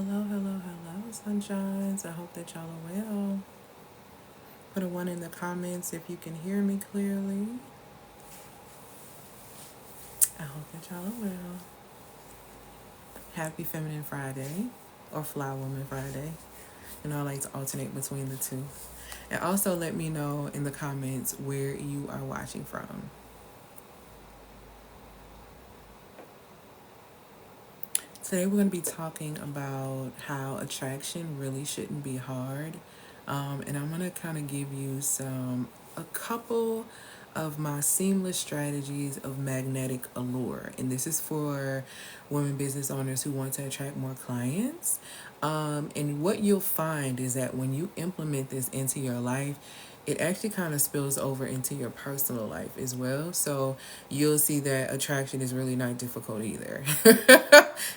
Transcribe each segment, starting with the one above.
Hello, hello, hello, sunshines. I hope that y'all are well. Put a one in the comments if you can hear me clearly. I hope that y'all are well. Happy Feminine Friday or Fly Woman Friday. I like to alternate between the two. And also let me know in the comments where you are watching from. Today we're going to be talking about how attraction really shouldn't be hard. And I'm going to kind of give you a couple of my seamless strategies of magnetic allure. And this is for women business owners who want to attract more clients. And what you'll find is that when you implement this into your life, it actually kind of spills over into your personal life as well. So you'll see that attraction is really not difficult either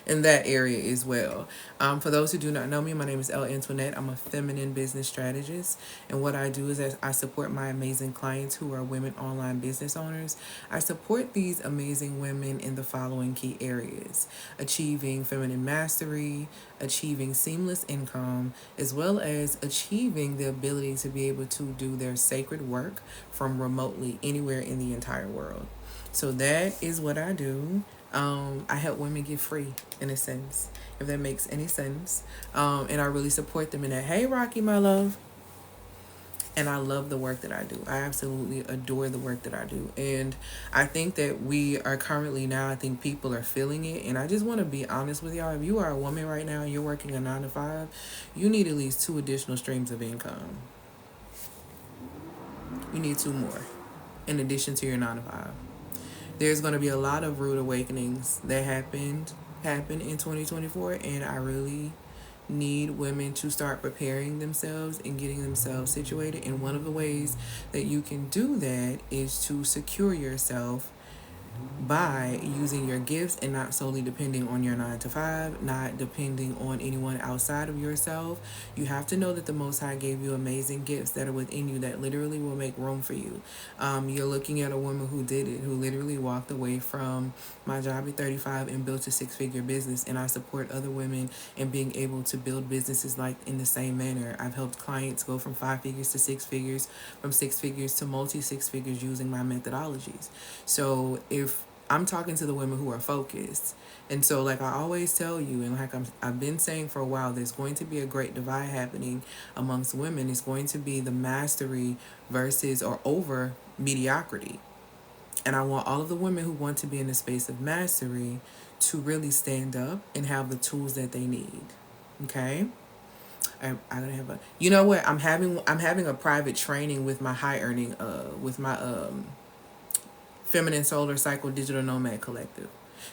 in that area as well. For those who do not know me, my name is Elle Antoinette. I'm a feminine business strategist. And what I do is I support my amazing clients who are women online business owners. I support these amazing women in the following key areas: achieving feminine mastery, achieving seamless income, as well as achieving the ability to be able to do their sacred work from remotely anywhere in the entire world. So that is what I do. I help women get free, in a sense, if that makes any sense. And I really support them in that. Hey, Rocky, my love. And I love the work that I do. I absolutely adore the work that I do. And I think that we are currently now, I think people are feeling it. And I just want to be honest with y'all. If you are a woman right now and you're working a 9 to 5, you need at least 2 additional streams of income. You need 2 more in addition to your 9 to 5. There's going to be a lot of rude awakenings that happen in 2024, and I really need women to start preparing themselves and getting themselves situated. And one of the ways that you can do that is to secure yourself by using your gifts and not solely depending on your 9 to 5, not depending on anyone outside of yourself. You have to know that the Most High gave you amazing gifts that are within you that literally will make room for you. You're looking at a woman who did it, who literally walked away from my job at 35 and built a 6-figure business. And I support other women in being able to build businesses like in the same manner. I've helped clients go from 5 figures to 6 figures, from 6 figures to multi 6 figures using my methodologies. So if I'm talking to the women who are focused. And so, like I always tell you, and like I've been saying for a while, there's going to be a great divide happening amongst women. It's going to be the mastery versus or over mediocrity. And I want all of the women who want to be in the space of mastery to really stand up and have the tools that they need. Okay? I'm gonna have a. You know what? I'm having a private training with my high earning with my Feminine Solar Cycle Digital Nomad Collective.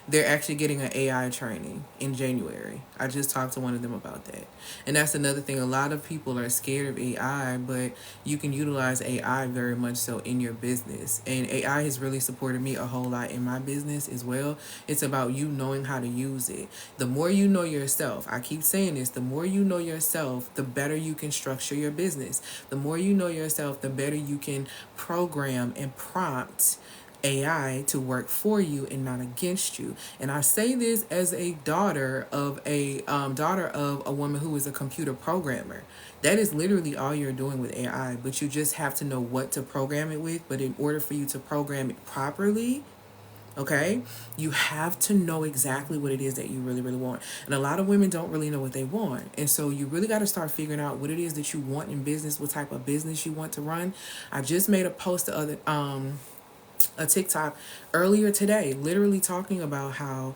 They're actually getting an AI training in January. I just talked to one of them about that. And that's another thing. A lot of people are scared of AI, but you can utilize AI very much so in your business. And AI has really supported me a whole lot in my business as well. It's about you knowing how to use it. The more you know yourself, I keep saying this, the more you know yourself, the better you can structure your business. The more you know yourself, the better you can program and prompt AI to work for you and not against you. And I say this as a daughter of a woman who is a computer programmer. That is literally all you're doing with AI, but you just have to know what to program it with. But in order for you to program it properly, okay, you have to know exactly what it is that you really, really want. And a lot of women don't really know what they want. And so you really got to start figuring out what it is that you want in business, what type of business you want to run. I just made a post the other a TikTok earlier today, literally talking about how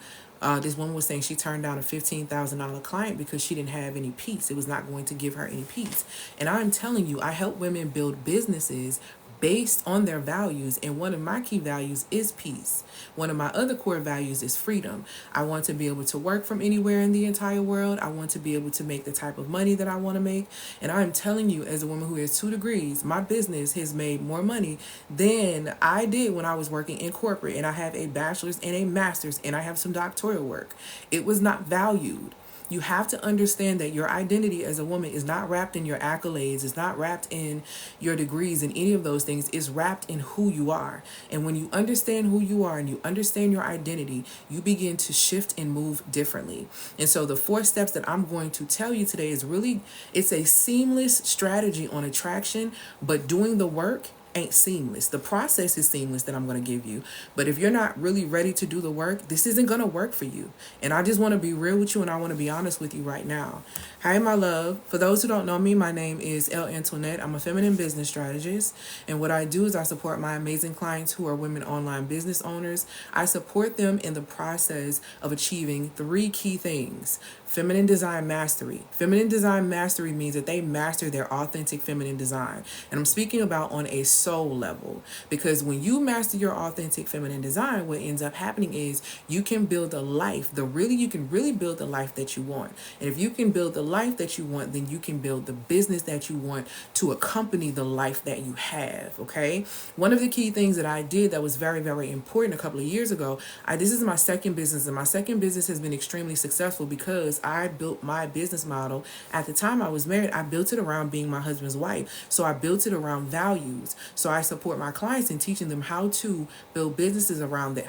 this woman was saying she turned down a $15,000 client because she didn't have any peace. It was not going to give her any peace. And I'm telling you, I help women build businesses based on their values. And one of my key values is peace. One of my other core values is freedom. I want to be able to work from anywhere in the entire world. I want to be able to make the type of money that I want to make. And I'm telling you, as a woman who has 2 degrees, my business has made more money than I did when I was working in corporate. And I have a bachelor's and a master's, and I have some doctoral work. It was not valued. You have to understand that your identity as a woman is not wrapped in your accolades, it's not wrapped in your degrees and any of those things. It's wrapped in who you are. And when you understand who you are and you understand your identity, you begin to shift and move differently. And so the 4 steps that I'm going to tell you today is really, it's a seamless strategy on attraction, but doing the work ain't seamless. The process is seamless that I'm going to give you. But if you're not really ready to do the work, this isn't going to work for you. And I just want to be real with you, and I want to be honest with you right now. Hi, my love. For those who don't know me, my name is Elle Antoinette. I'm a feminine business strategist. And what I do is I support my amazing clients who are women online business owners. I support them in the process of achieving 3 key things. Feminine design mastery. Feminine design mastery means that they master their authentic feminine design. And I'm speaking about on a soul level, because when you master your authentic feminine design, what ends up happening is you can build a life. You can really build the life that you want. And if you can build the life that you want, then you can build the business that you want to accompany the life that you have. Okay. One of the key things that I did that was very, very important a couple of years ago, this is my second business, and my second business has been extremely successful because I built my business model. At the time I was married, I built it around being my husband's wife. So I built it around values. So I support my clients in teaching them how to build businesses around that,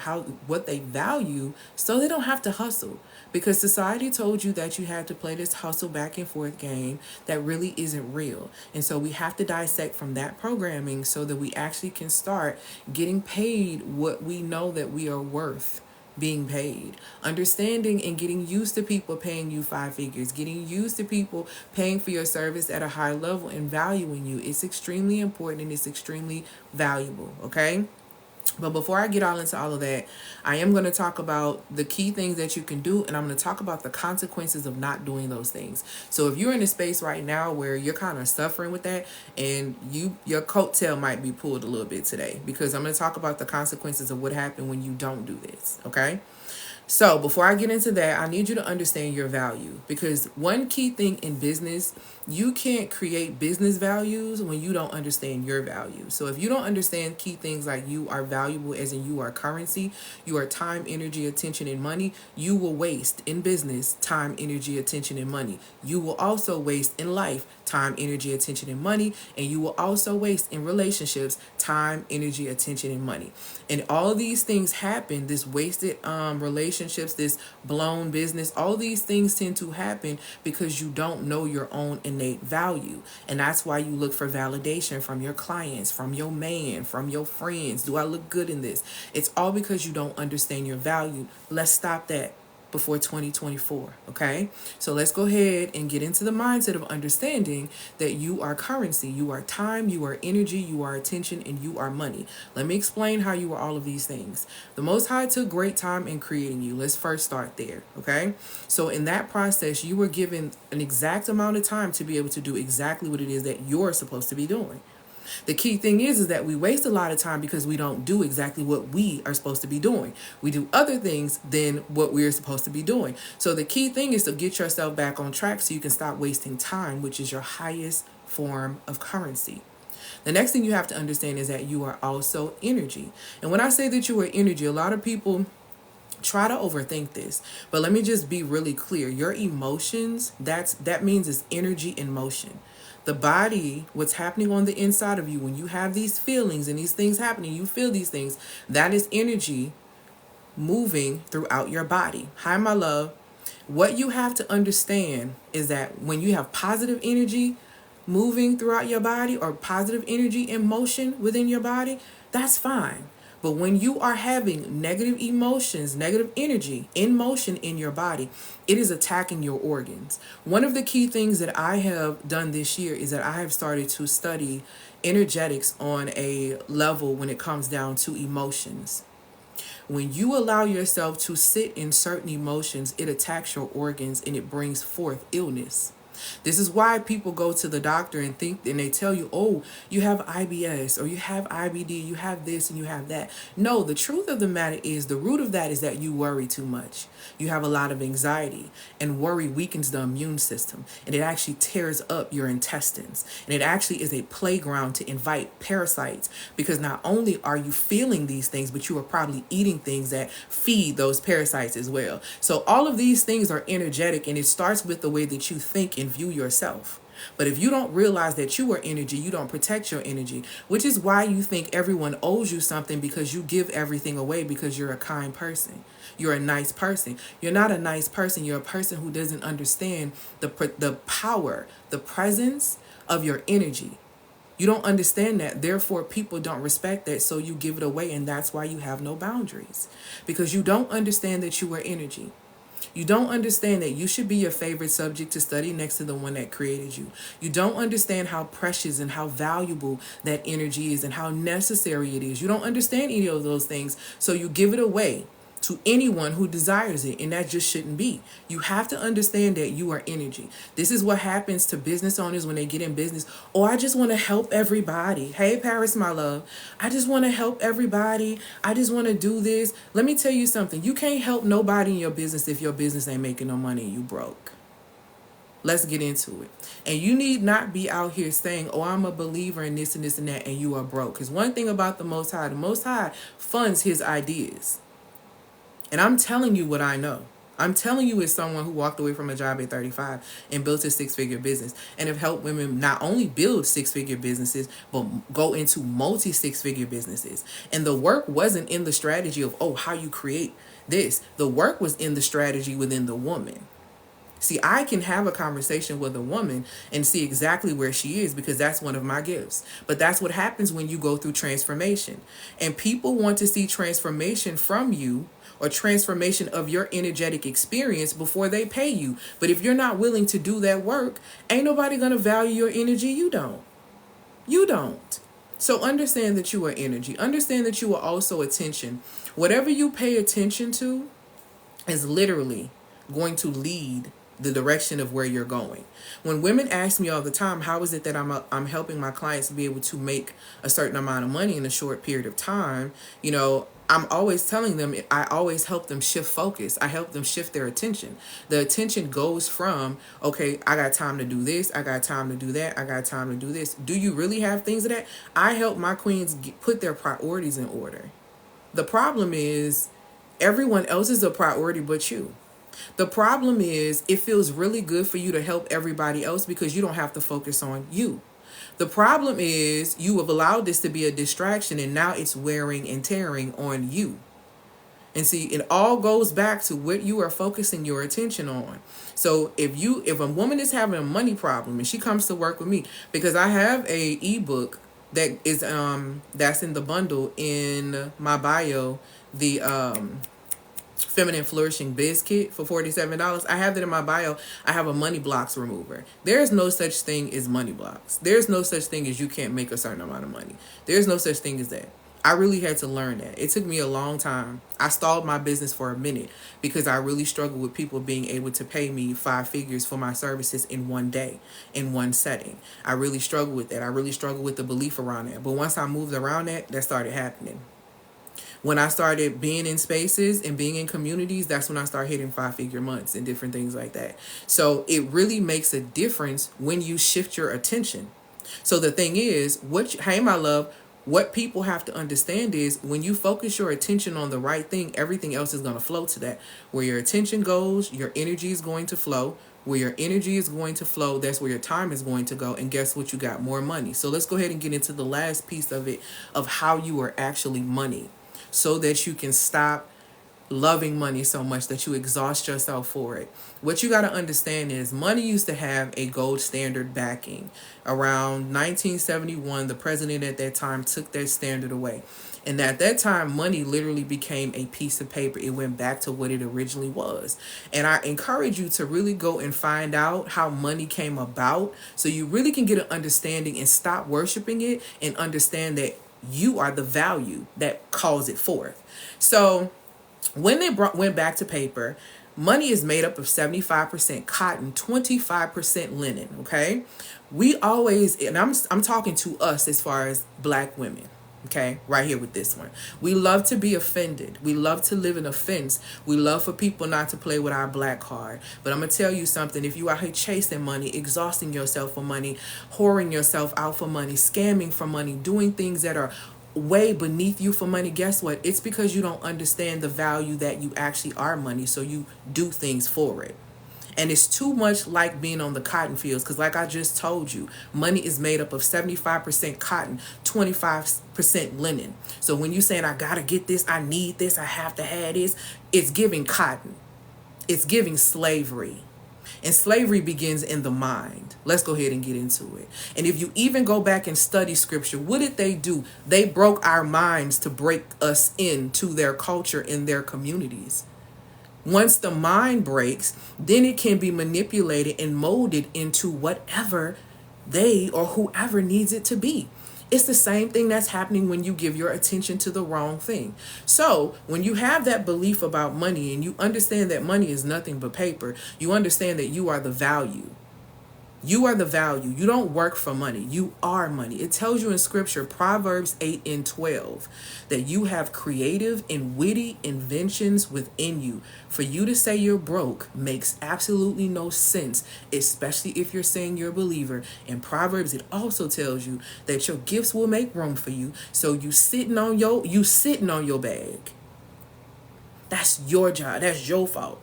what they value, so they don't have to hustle. Because society told you that you had to play this hustle back and forth game that really isn't real. And so we have to dissect from that programming so that we actually can start getting paid what we know that we are worth being paid. Understanding and getting used to people paying you 5 figures, getting used to people paying for your service at a high level and valuing you. It's extremely important and it's extremely valuable, okay? But before I get all into all of that, I am going to talk about the key things that you can do, and I'm going to talk about the consequences of not doing those things. So if you're in a space right now where you're kind of suffering with that, and your coattail might be pulled a little bit today, because I'm going to talk about the consequences of what happened when you don't do this, okay? So before I get into that, I need you to understand your value, because one key thing in business, you can't create business values when you don't understand your value. So if you don't understand key things like you are valuable, as in you are currency, you are time, energy, attention, and money, you will waste in business time, energy, attention, and money. You will also waste in life time, energy, attention, and money. And you will also waste in relationships time, energy, attention, and money. And all of these things happen, this wasted relationships, this blown business, all these things tend to happen because you don't know your own innate value. And that's why you look for validation from your clients, from your man, from your friends. Do I look good in this? It's all because you don't understand your value. Let's stop that before 2024, okay? So let's go ahead and get into the mindset of understanding that you are currency, you are time, you are energy, you are attention, and you are money. Let me explain how you are all of these things. The Most High took great time in creating you. Let's first start there, okay? So in that process, you were given an exact amount of time to be able to do exactly what it is that you're supposed to be doing. The key thing is that we waste a lot of time because we don't do exactly what we are supposed to be doing. We do other things than what we're supposed to be doing. So the key thing is to get yourself back on track so you can stop wasting time, which is your highest form of currency. The next thing you have to understand is that you are also energy. And when I say that you are energy, a lot of people try to overthink this, but let me just be really clear. Your emotions, that means it's energy in motion. The body, what's happening on the inside of you, when you have these feelings and these things happening, you feel these things, that is energy moving throughout your body. Hi, my love. What you have to understand is that when you have positive energy moving throughout your body, or positive energy in motion within your body, that's fine. But when you are having negative emotions, negative energy in motion in your body, it is attacking your organs. One of the key things that I have done this year is that I have started to study energetics on a level when it comes down to emotions. When you allow yourself to sit in certain emotions, it attacks your organs and it brings forth illness. This is why people go to the doctor and they tell you, oh, you have IBS or you have IBD, you have this and you have that. No, the truth of the matter is the root of that is that you worry too much. You have a lot of anxiety, and worry weakens the immune system, and it actually tears up your intestines, and it actually is a playground to invite parasites, because not only are you feeling these things, but you are probably eating things that feed those parasites as well. So all of these things are energetic, and it starts with the way that you think and view yourself. But if you don't realize that you are energy, you don't protect your energy, which is why you think everyone owes you something, because you give everything away because you're a kind person. You're a nice person. You're not a nice person. You're a person who doesn't understand the power, the presence of your energy. You don't understand that. Therefore, people don't respect that. So you give it away. And that's why you have no boundaries, because you don't understand that you are energy. You don't understand that you should be your favorite subject to study next to the one that created you. You don't understand how precious and how valuable that energy is and how necessary it is. You don't understand any of those things. So you give it away to anyone who desires it, and that just shouldn't be. You have to understand that you are energy. This is what happens to business owners when they get in business. Oh, I just want to help everybody. Hey, Paris, my love. I just want to help everybody. I just want to do this. Let me tell you something. You can't help nobody in your business if your business ain't making no money and you broke. Let's get into it. And you need not be out here saying, oh, I'm a believer in this and this and that, and you are broke. Because one thing about the Most High funds his ideas. And I'm telling you what I know. I'm telling you as someone who walked away from a job at 35 and built a six-figure business and have helped women not only build six-figure businesses, but go into multi-six-figure businesses. And the work wasn't in the strategy of, oh, how you create this. The work was in the strategy within the woman. See, I can have a conversation with a woman and see exactly where she is, because that's one of my gifts. But that's what happens when you go through transformation. And people want to see transformation from you, or transformation of your energetic experience, before they pay you. But if you're not willing to do that work, ain't nobody going to value your energy. You don't. You don't. So understand that you are energy. Understand that you are also attention. Whatever you pay attention to is literally going to lead the direction of where you're going. When women ask me all the time, how is it that I'm helping my clients be able to make a certain amount of money in a short period of time, I'm always telling them, I always help them shift focus. I help them shift their attention. The attention goes from, okay, I got time to do this, I got time to do that, I got time to do this. Do you really have things of that? I help my queens put their priorities in order. The problem is everyone else is a priority but you. The problem is it feels really good for you to help everybody else because you don't have to focus on you. The problem is you have allowed this to be a distraction, and now it's wearing and tearing on you. And see, it all goes back to what you are focusing your attention on. So if a woman is having a money problem and she comes to work with me, because I have a ebook that is that's in the bundle in my bio, the Feminine Flourishing Biz Kit for $47. I have that in my bio. I have a money blocks remover. There's no such thing as money blocks. There's no such thing as you can't make a certain amount of money. There's no such thing as that. I really had to learn that. It took me a long time. I stalled my business for a minute because I really struggled with people being able to pay me 5 figures for my services in one day, in one setting. I really struggled with that. I really struggled with the belief around that. But once I moved around that started happening. When I started being in spaces and being in communities, that's when I started hitting 5-figure months and different things like that. So it really makes a difference when you shift your attention. So the thing is, hey, my love, what people have to understand is when you focus your attention on the right thing, everything else is going to flow to that. Where your attention goes, your energy is going to flow. Where your energy is going to flow, that's where your time is going to go. And guess what? You got more money. So let's go ahead and get into the last piece of it, of how you are actually money, so that you can stop loving money so much that you exhaust yourself for it. What you got to understand is money used to have a gold standard backing. Around 1971, the president at that time took that standard away. And at that time, money literally became a piece of paper. It went back to what it originally was. And I encourage you to really go and find out how money came about, so you really can get an understanding and stop worshiping it and understand that you are the value that calls it forth. So when they went back to paper, Money is made up of 75% cotton, 25% linen, okay? We always, and I'm talking to us as far as black women, okay? Right here with this one. We love to be offended. We love to live in offense. We love for people not to play with our black card. But I'm going to tell you something. If you out here chasing money, exhausting yourself for money, whoring yourself out for money, scamming for money, doing things that are way beneath you for money, guess what? It's because you don't understand the value that you actually are money, so you do things for it. And it's too much like being on the cotton fields, because like I just told you, money is made up of 75% cotton, 25% linen. So when you saying, I gotta get this, I need this, I have to have this, it's giving cotton. It's giving slavery. And slavery begins in the mind. Let's go ahead and get into it. And if you even go back and study scripture, what did they do? They broke our minds to break us into their culture, in their communities. Once the mind breaks, then it can be manipulated and molded into whatever they or whoever needs it to be. It's the same thing that's happening when you give your attention to the wrong thing. So when you have that belief about money and you understand that money is nothing but paper, you understand that you are the value. You are the value. You don't work for money. You are money. It tells you in scripture, Proverbs 8:12, that you have creative and witty inventions within you. For you to say you're broke makes absolutely no sense, especially if you're saying you're a believer. In Proverbs, it also tells you that your gifts will make room for you. So you sitting on your bag. That's your job. That's your fault.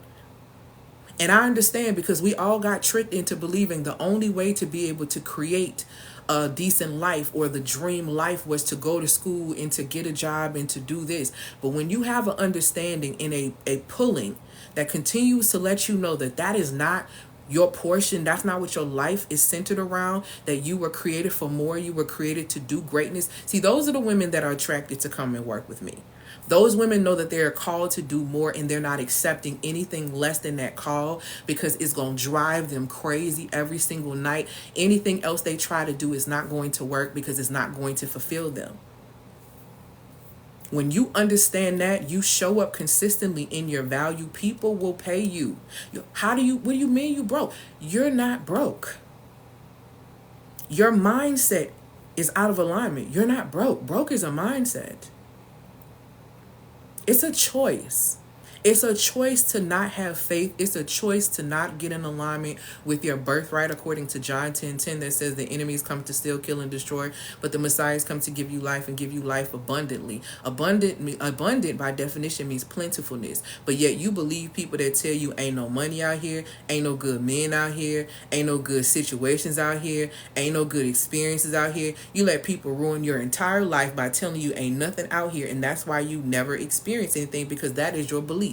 And I understand, because we all got tricked into believing the only way to be able to create a decent life, or the dream life, was to go to school and to get a job and to do this. But when you have an understanding and a pulling that continues to let you know that that is not your portion, that's not what your life is centered around, that you were created for more, you were created to do greatness. See, those are the women that are attracted to come and work with me. Those women know that they're called to do more, and they're not accepting anything less than that call, because it's going to drive them crazy every single night. Anything else they try to do is not going to work, because it's not going to fulfill them. When you understand that, you show up consistently in your value, people will pay you. What do you mean you broke? You're not broke. Your mindset is out of alignment. You're not broke. Broke is a mindset. It's a choice. It's a choice to not have faith. It's a choice to not get in alignment with your birthright, according to John 10:10, that says the enemies come to steal, kill, and destroy, but the Messiahs come to give you life, and give you life abundantly. Abundant by definition means plentifulness. But yet you believe people that tell you ain't no money out here, ain't no good men out here, ain't no good situations out here, ain't no good experiences out here. You let people ruin your entire life by telling you ain't nothing out here, and that's why you never experience anything, because that is your belief.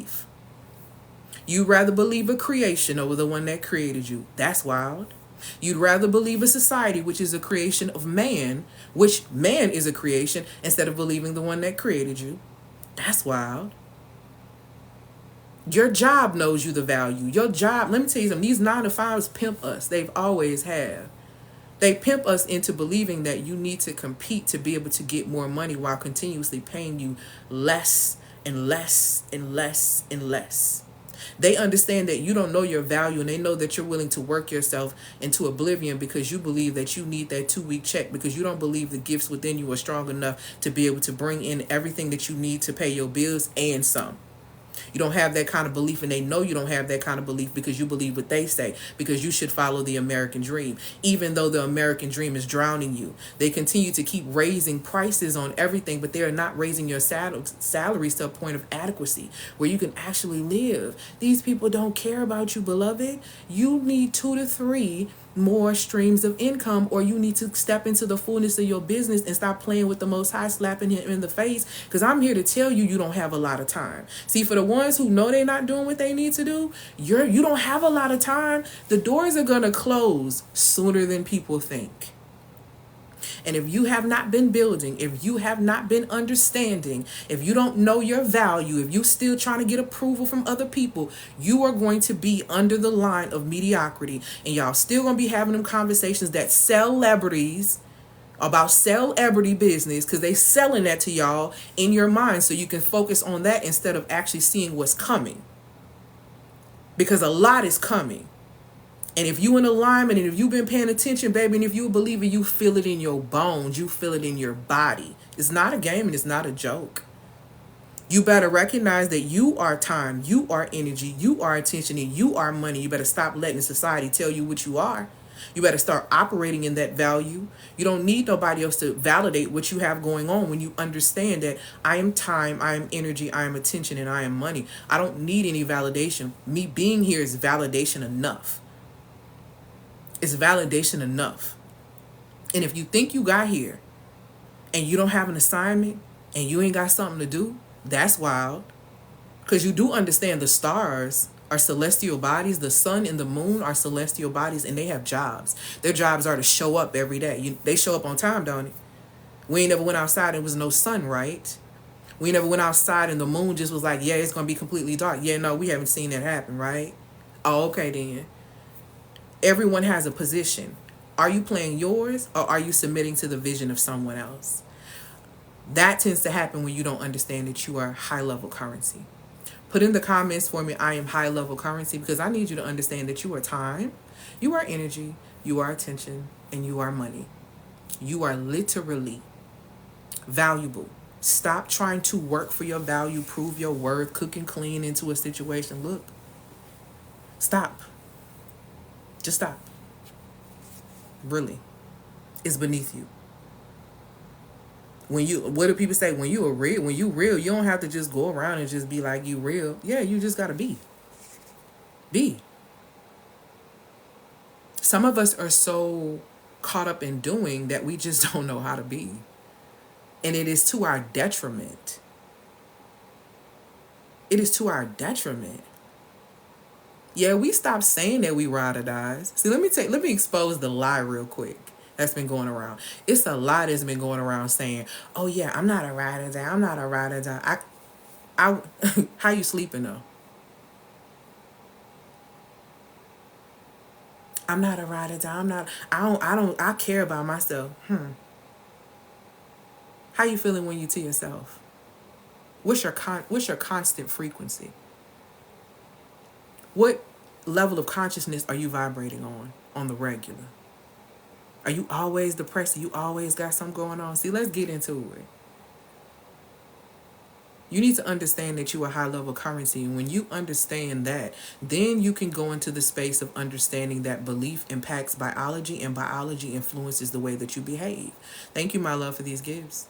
You'd rather believe a creation over the one that created you. That's wild. You'd rather believe a society, which is a creation of man, which man is a creation, instead of believing the one that created you. That's wild. Your job knows you the value. Your job, let me tell you something, these 9-to-5s pimp us. They've always have. They pimp us into believing that you need to compete to be able to get more money, while continuously paying you less and less and less and less. They understand that you don't know your value, and they know that you're willing to work yourself into oblivion, because you believe that you need that 2-week check, because you don't believe the gifts within you are strong enough to be able to bring in everything that you need to pay your bills and some. You don't have that kind of belief, and they know you don't have that kind of belief, because you believe what they say, because you should follow the American dream, even though the American dream is drowning you. They continue to keep raising prices on everything, but they are not raising your salaries to a point of adequacy where you can actually live. These people don't care about you, beloved. You need 2 to 3 more streams of income, or you need to step into the fullness of your business and stop playing with the Most High, slapping him in the face, because I'm here to tell you, you don't have a lot of time. See, for the ones who know they're not doing what they need to do, you don't have a lot of time. The doors are going to close sooner than people think. And if you have not been building, if you have not been understanding, if you don't know your value, if you still trying to get approval from other people, you are going to be under the line of mediocrity. And y'all still going to be having them conversations that celebrities about celebrity business, because they selling that to y'all in your mind, so you can focus on that instead of actually seeing what's coming. because a lot is coming. And if you in alignment and if you've been paying attention, baby, and if you a believer, you feel it in your bones, you feel it in your body. It's not a game and it's not a joke. You better recognize that you are time, you are energy, you are attention, and you are money. You better stop letting society tell you what you are. You better start operating in that value. You don't need nobody else to validate what you have going on when you understand that I am time, I am energy, I am attention, and I am money. I don't need any validation. Me being here is validation enough. It's validation enough. And if you think you got here and you don't have an assignment and you ain't got something to do, that's wild. Because you do understand the stars are celestial bodies. The sun and the moon are celestial bodies, and they have jobs. Their jobs are to show up every day. They show up on time, don't it? We ain't never went outside and there was no sun, right? We never went outside and the moon just was like, yeah, it's going to be completely dark. Yeah, no, we haven't seen that happen, right? Oh, okay then. Everyone has a position. Are you playing yours or are you submitting to the vision of someone else? That tends to happen when you don't understand that you are high level currency. Put in the comments for me, I am high level currency, because I need you to understand that you are time, you are energy, you are attention, and you are money. You are literally valuable. Stop trying to work for your value, prove your worth, cook and clean into a situation. Look, stop. Just stop. Really. It's beneath you. What do people say? When you real, you don't have to just go around and just be like you real. Yeah, you just gotta be. Be. Some of us are so caught up in doing that we just don't know how to be. And it is to our detriment. It is to our detriment. Yeah, we stopped saying that we ride or dies. See, let me expose the lie real quick that's been going around. It's a lie that's been going around saying, oh yeah, I'm not a ride or die. I'm not a ride or die. How you sleeping though? I'm not a ride or die. I care about myself. How you feeling when you to yourself? What's your constant frequency? What level of consciousness are you vibrating on the regular? Are you always depressed? You always got something going on? See, let's get into it. You need to understand that you are high level currency. And when you understand that, then you can go into the space of understanding that belief impacts biology and biology influences the way that you behave. Thank you, my love, for these gifts.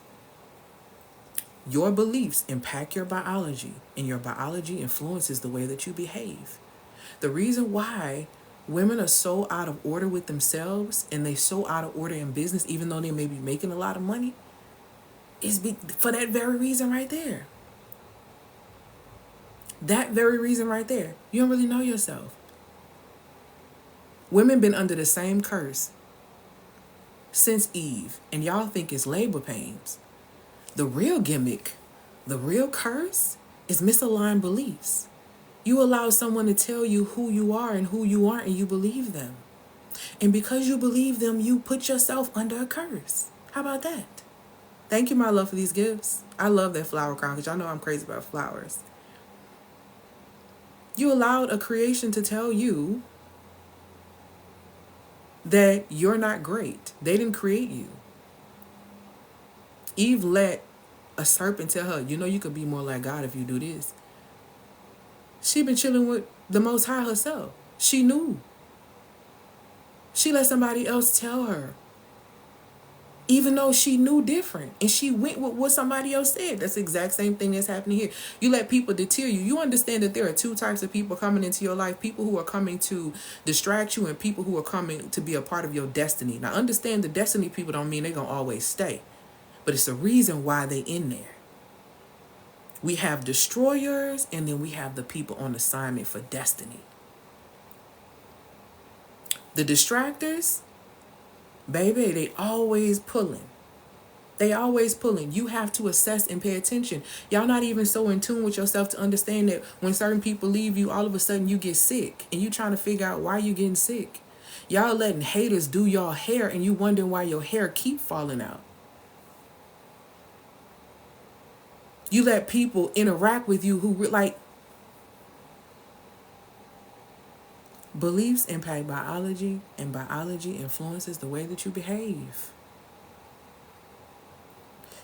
Your beliefs impact your biology, and your biology influences the way that you behave. The reason why women are so out of order with themselves and they so out of order in business, even though they may be making a lot of money, is for that very reason right there. That very reason right there. You don't really know yourself. Women been under the same curse since Eve, and y'all think it's labor pains. The real gimmick, the real curse, is misaligned beliefs. You allow someone to tell you who you are and who you aren't, and you believe them. And because you believe them, you put yourself under a curse. How about that? Thank you, my love, for these gifts. I love that flower crown because y'all know I'm crazy about flowers. You allowed a creation to tell you that you're not great. They didn't create you. Eve let a serpent tell her, you know, you could be more like God if you do this. She been chilling with the Most High herself. She knew. She let somebody else tell her. Even though she knew different. And she went with what somebody else said. That's the exact same thing that's happening here. You let people deter you. You understand that there are two types of people coming into your life. People who are coming to distract you and people who are coming to be a part of your destiny. Now understand, the destiny people don't mean they're going to always stay. But it's a reason why they in there. We have destroyers, and then we have the people on assignment for destiny. The distractors, baby, they always pulling. They always pulling. You have to assess and pay attention. Y'all not even so in tune with yourself to understand that when certain people leave you, all of a sudden you get sick. And you trying to figure out why you getting sick. Y'all letting haters do y'all hair, and you wondering why your hair keep falling out. You let people interact with you who like, Beliefs impact biology, and biology influences the way that you behave.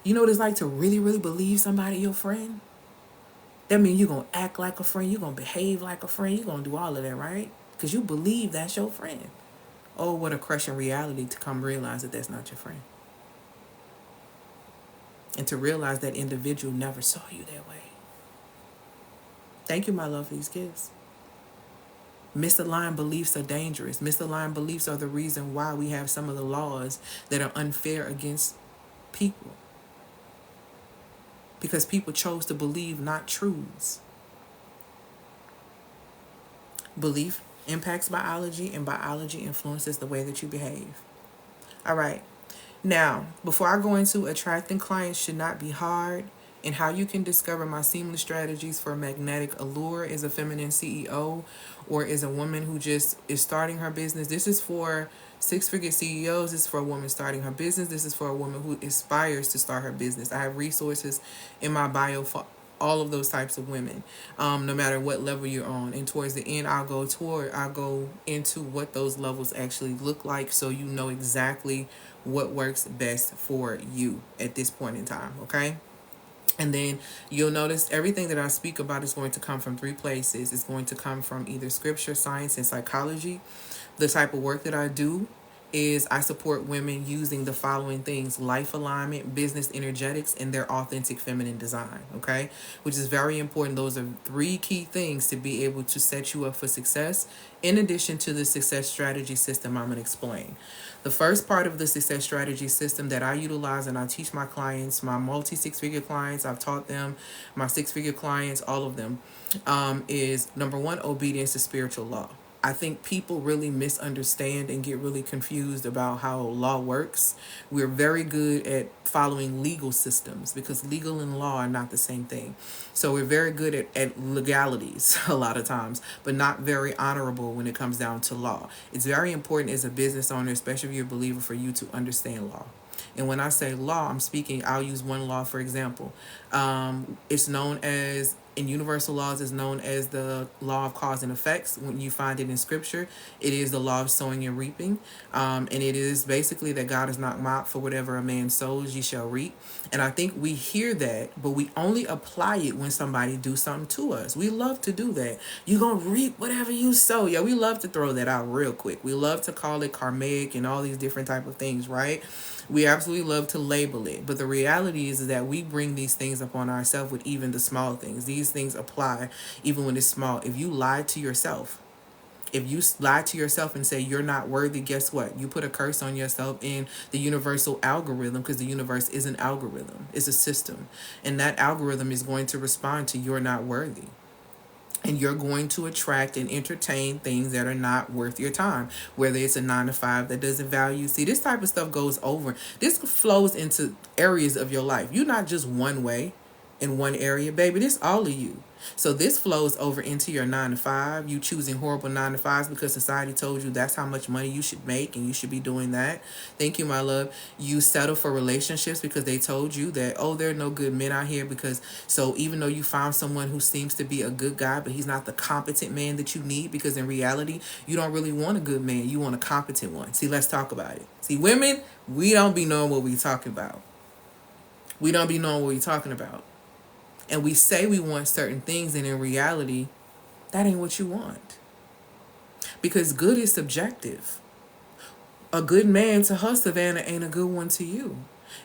You know what it's like to really, really believe somebody your friend? That means you're going to act like a friend. You're going to behave like a friend. You're going to do all of that, right? Because you believe that's your friend. Oh, what a crushing reality to come realize that that's not your friend. And to realize that individual never saw you that way. Thank you, my love, for these gifts. Misaligned beliefs are dangerous. Misaligned beliefs are the reason why we have some of the laws that are unfair against people. Because people chose to believe not truths. Belief impacts biology, and biology influences the way that you behave. All right. Now, before I go into attracting clients should not be hard and how you can discover my seamless strategies for magnetic allure as a feminine CEO or as a woman who just is starting her business. This is for six-figure CEOs. This is for a woman starting her business. This is for a woman who aspires to start her business. I have resources in my bio for all of those types of women, no matter what level you're on. And towards the end, I'll go into what those levels actually look like, so you know exactly what works best for you at this point in time. Okay. And then you'll notice everything that I speak about is going to come from three places. It's going to come from either scripture, science, and psychology. The type of work that I do is I support women using the following things: life alignment, business energetics, and their authentic feminine design, okay? Which is very important. Those are three key things to be able to set you up for success, in addition to the success strategy system I'm going to explain. The first part of the success strategy system that I utilize and I teach my clients, my multi-six-figure clients, I've taught them, my six-figure clients, all of them, is number one, obedience to spiritual law. I think people really misunderstand and get really confused about how law works. We're very good at following legal systems because legal and law are not the same thing. So we're very good at legalities a lot of times, but not very honorable when it comes down to law. It's very important as a business owner, especially if you're a believer, for you to understand law. And when I say law, I'll use one law for example. It's known as, in universal laws, is known as the law of cause and effects. When you find it in scripture, it is the law of sowing and reaping. And it is basically that God is not mocked, for whatever a man sows, ye shall reap. And I think we hear that, but we only apply it when somebody do something to us. We love to do that. You're going to reap whatever you sow. Yeah, we love to throw that out real quick. We love to call it karmic and all these different type of things, right? We absolutely love to label it. But the reality is that we bring these things upon ourselves with even the small things. These things apply even when it's small. If you lie to yourself, and say you're not worthy, guess what? You put a curse on yourself in the universal algorithm, because the universe is an algorithm. It's a system. And that algorithm is going to respond to you're not worthy. And you're going to attract and entertain things that are not worth your time, whether it's a 9 to 5 that doesn't value. See, this type of stuff goes over. This flows into areas of your life. You're not just one way in one area, baby. This all of you. So this flows over into your 9 to 5. You choosing horrible 9 to 5s because society told you that's how much money you should make and you should be doing that. Thank you, my love. You settle for relationships because they told you that, oh, there are no good men out here. Because so even though you found someone who seems to be a good guy, but he's not the competent man that you need, because in reality, you don't really want a good man. You want a competent one. See, let's talk about it. See, women, we don't be knowing what we talking about. We don't be knowing what we talking about. And we say we want certain things, and in reality, that ain't what you want. Because good is subjective. A good man to her, Savannah, ain't a good one to you.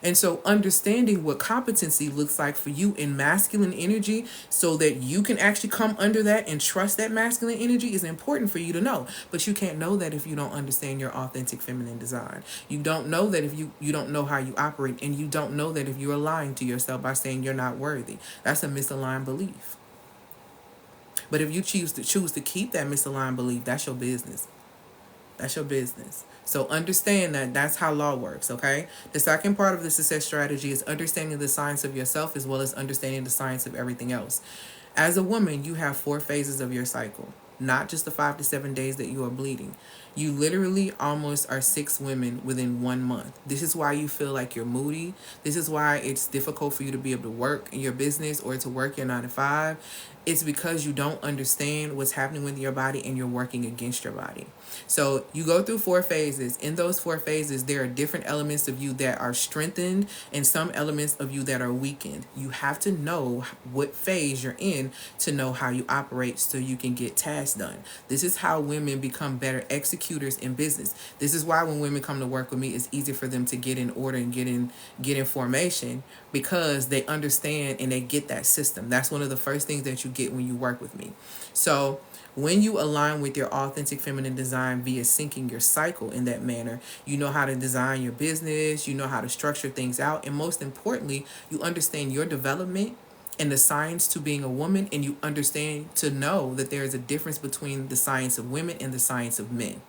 And so understanding what competency looks like for you in masculine energy, so that you can actually come under that and trust that masculine energy, is important for you to know. But you can't know that if you don't understand your authentic feminine design. You don't know that if you don't know how you operate, and you don't know that if you're lying to yourself by saying you're not worthy. That's a misaligned belief. But if you choose to keep that misaligned belief, that's your business. That's your business. So understand that that's how law works, okay? The second part of the success strategy is understanding the science of yourself, as well as understanding the science of everything else. As a woman, you have 4 phases of your cycle, not just the 5 to 7 days that you are bleeding. You literally almost are 6 women within 1 month. This is why you feel like you're moody. This is why it's difficult for you to be able to work in your business or to work your 9 to 5. It's because you don't understand what's happening with your body and you're working against your body. So you go through 4 phases. In those 4 phases, there are different elements of you that are strengthened and some elements of you that are weakened. You have to know what phase you're in to know how you operate so you can get tasks done. This is how women become better executors in business. This is why when women come to work with me, it's easy for them to get in order and get in formation, because they understand and they get that system. That's one of the first things that you get when you work with me. So when you align with your authentic feminine design via syncing your cycle in that manner, you know how to design your business, you know how to structure things out, and most importantly, you understand your development and the science to being a woman, and you understand to know that there is a difference between the science of women and the science of men.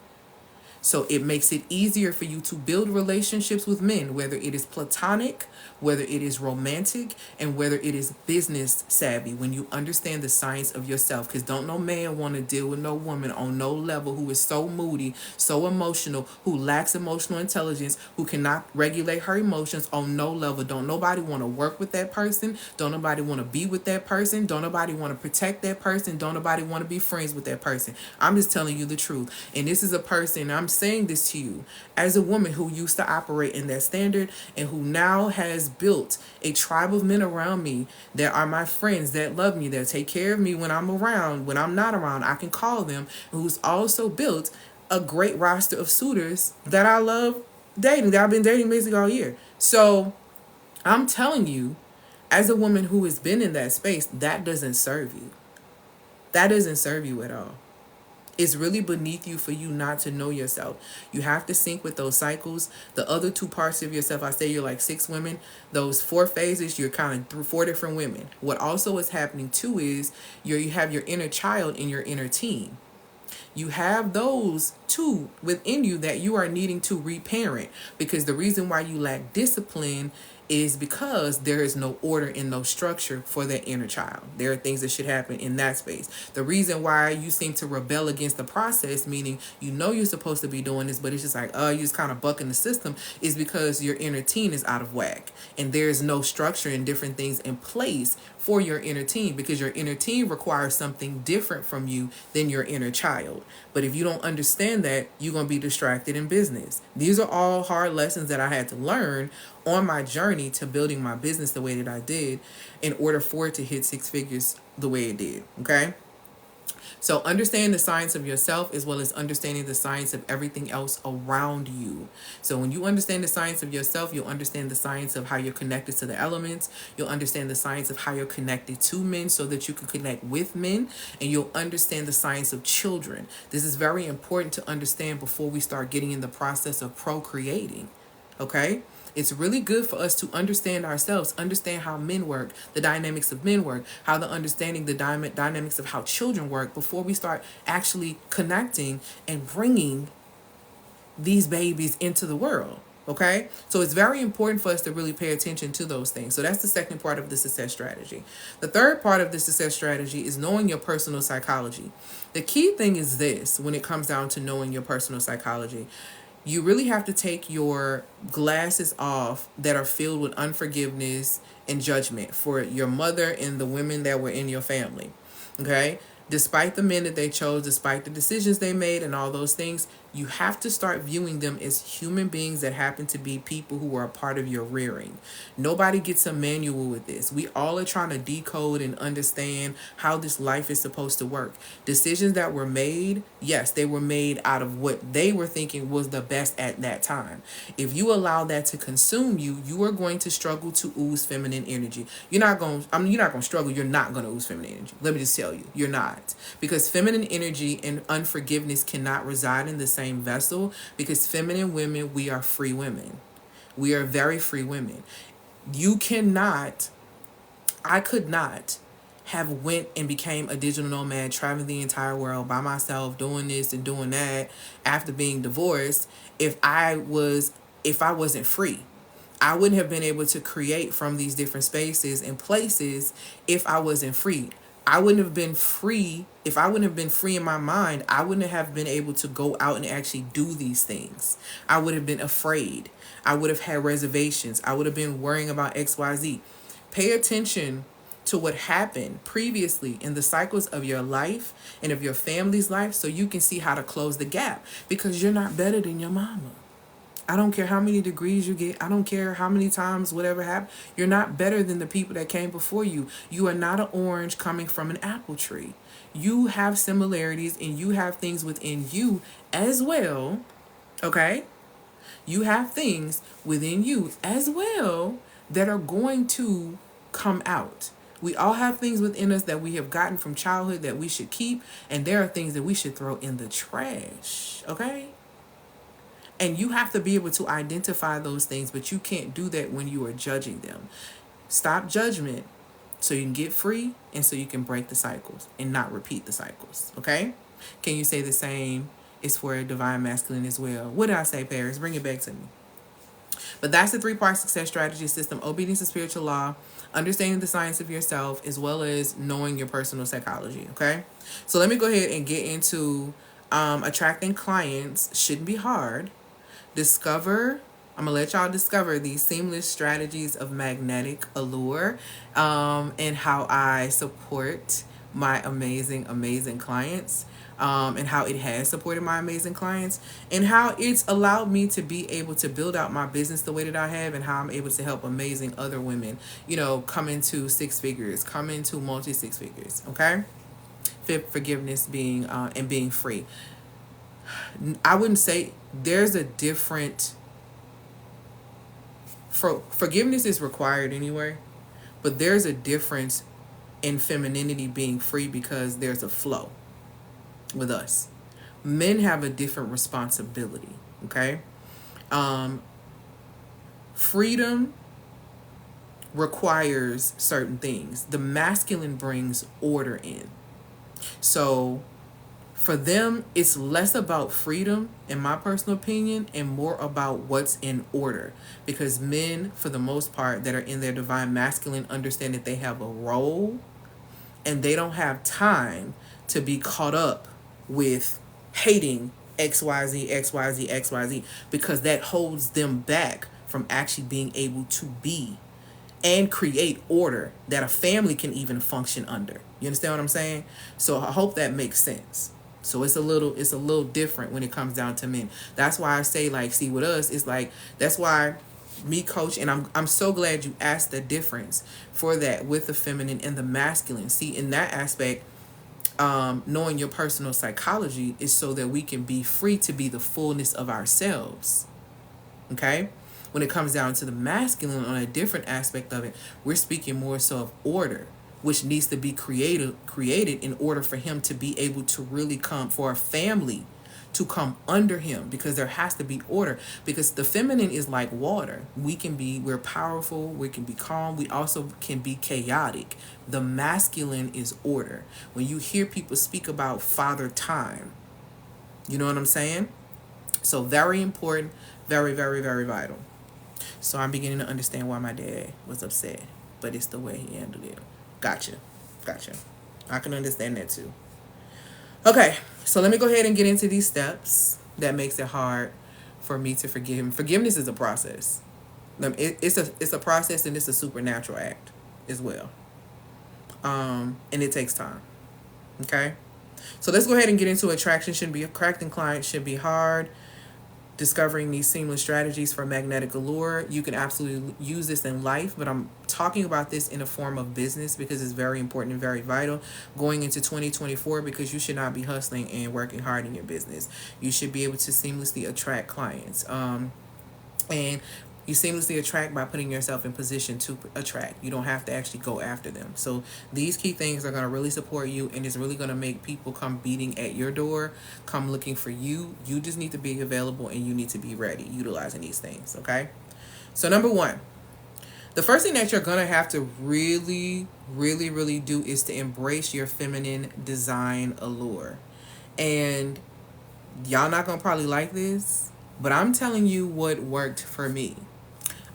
So it makes it easier for you to build relationships with men, whether it is platonic, whether it is romantic, and whether it is business savvy, when you understand the science of yourself. Because don't no man want to deal with no woman on no level who is so moody, so emotional, who lacks emotional intelligence, who cannot regulate her emotions on no level. Don't nobody want to work with that person. Don't nobody want to be with that person. Don't nobody want to protect that person. Don't nobody want to be friends with that person. I'm just telling you the truth. And this is a person, I'm saying this to you as a woman who used to operate in that standard and who now has built a tribe of men around me that are my friends, that love me, that take care of me when I'm around. When I'm not around, I can call them. Who's also built a great roster of suitors that I love dating, that I've been dating basically all year. So I'm telling you, as a woman who has been in that space, that doesn't serve you. That doesn't serve you at all. It's really beneath you for you not to know yourself. You have to sync with those cycles. The other 2 parts of yourself, I say you're like 6 women. Those 4 phases, you're kind of through 4 different women. What also is happening too is you have your inner child and your inner teen. You have those two within you that you are needing to reparent, because the reason why you lack discipline is because there is no order and no structure for that inner child. There are things that should happen in that space. The reason why you seem to rebel against the process, meaning you know you're supposed to be doing this, but it's just like, you're just kind of bucking the system, is because your inner teen is out of whack. And there's no structure and different things in place for your inner teen, because your inner teen requires something different from you than your inner child. But if you don't understand that, you're going to be distracted in business. These are all hard lessons that I had to learn on my journey to building my business the way that I did in order for it to hit 6 figures the way it did. Okay. So understand the science of yourself as well as understanding the science of everything else around you. So when you understand the science of yourself, you'll understand the science of how you're connected to the elements. You'll understand the science of how you're connected to men so that you can connect with men. And you'll understand the science of children. This is very important to understand before we start getting in the process of procreating. Okay? It's really good for us to understand ourselves, understand how men work, the dynamics of men work, how the understanding the dynamics of how children work before we start actually connecting and bringing these babies into the world. Okay, so it's very important for us to really pay attention to those things. So that's the second part of the success strategy. The third part of the success strategy is knowing your personal psychology. The key thing is this: when it comes down to knowing your personal psychology, you really have to take your glasses off that are filled with unforgiveness and judgment for your mother and the women that were in your family. Okay? Despite the men that they chose, despite the decisions they made and all those things, you have to start viewing them as human beings that happen to be people who are a part of your rearing. Nobody gets a manual with this. We all are trying to decode and understand how this life is supposed to work. Decisions that were made, yes, they were made out of what they were thinking was the best at that time. If you allow that to consume you, you are going to struggle to ooze feminine energy. You're not going to struggle. You're not going to ooze feminine energy. Let me just tell you, you're not. Because feminine energy and unforgiveness cannot reside in the same vessel, because feminine women, we are free women. We are very free women. You cannot, I could not have went and became a digital nomad, traveling the entire world by myself, doing this and doing that after being divorced if I wasn't free. I wouldn't have been able to create from these different spaces and places if I wasn't free. I wouldn't have been free. If I wouldn't have been free in my mind, I wouldn't have been able to go out and actually do these things. I would have been afraid. I would have had reservations. I would have been worrying about XYZ. Pay attention to what happened previously in the cycles of your life and of your family's life so you can see how to close the gap, because you're not better than your mama. I don't care how many degrees you get. I don't care how many times whatever happened. You're not better than the people that came before you. You are not an orange coming from an apple tree. You have similarities and you have things within you as well. Okay? You have things within you as well that are going to come out. We all have things within us that we have gotten from childhood that we should keep, and there are things that we should throw in the trash. Okay? And you have to be able to identify those things, but you can't do that when you are judging them. Stop judgment so you can get free and so you can break the cycles and not repeat the cycles. Okay? Can you say the same is for a divine masculine as well? What did I say, Paris? Bring it back to me. But that's the 3-part success strategy system: obedience to spiritual law, understanding the science of yourself, as well as knowing your personal psychology. Okay? So let me go ahead and get into attracting clients shouldn't be hard. I'm gonna let y'all discover these seamless strategies of magnetic allure, and how I support my amazing clients, and how it has supported my amazing clients, and how it's allowed me to be able to build out my business the way that I have, and how I'm able to help amazing other women, come into 6 figures, come into multi 6 figures. Okay? Forgiveness being and being free. I wouldn't say there's a different... Forgiveness is required anyway, but there's a difference in femininity being free because there's a flow with us. Men have a different responsibility, okay? Freedom requires certain things. The masculine brings order in. So for them, it's less about freedom, in my personal opinion, and more about what's in order. Because men, for the most part, that are in their divine masculine, understand that they have a role, and they don't have time to be caught up with hating XYZ, XYZ, XYZ, because that holds them back from actually being able to be and create order that a family can even function under. You understand what I'm saying? So I hope that makes sense. So it's a little different when it comes down to men. That's why I say, see, with us, it's that's why me, coach, and I'm so glad you asked the difference for that with the feminine and the masculine. See, in that aspect, knowing your personal psychology is so that we can be free to be the fullness of ourselves. Okay? When it comes down to the masculine, on a different aspect of it, we're speaking more so of order, which needs to be created in order for him to be able to really come, for a family to come under him, because there has to be order. Because the feminine is like water. We're powerful, we can be calm, we also can be chaotic. The masculine is order. When you hear people speak about father time, you know what I'm saying? So very important, very, very, very vital. So I'm beginning to understand why my dad was upset, but it's the way he handled it. Gotcha. I can understand that too. Okay, so let me go ahead and get into these steps that makes it hard for me to forgive him. Forgiveness is a process. It's a process, and it's a supernatural act as well. And it takes time. Okay? So let's go ahead and get into attracting clients should be hard. Discovering these seamless strategies for magnetic allure. You can absolutely use this in life, but I'm talking about this in a form of business because it's very important and very vital going into 2024, because you should not be hustling and working hard in your business. You should be able to seamlessly attract clients. And you seamlessly attract by putting yourself in position to attract. You don't have to actually go after them. So these key things are going to really support you, and it's really going to make people come beating at your door, come looking for you. You just need to be available, and you need to be ready utilizing these things, okay? So number 1, the first thing that you're going to have to really, really, really do is to embrace your feminine design allure. And y'all not going to probably like this, but I'm telling you what worked for me.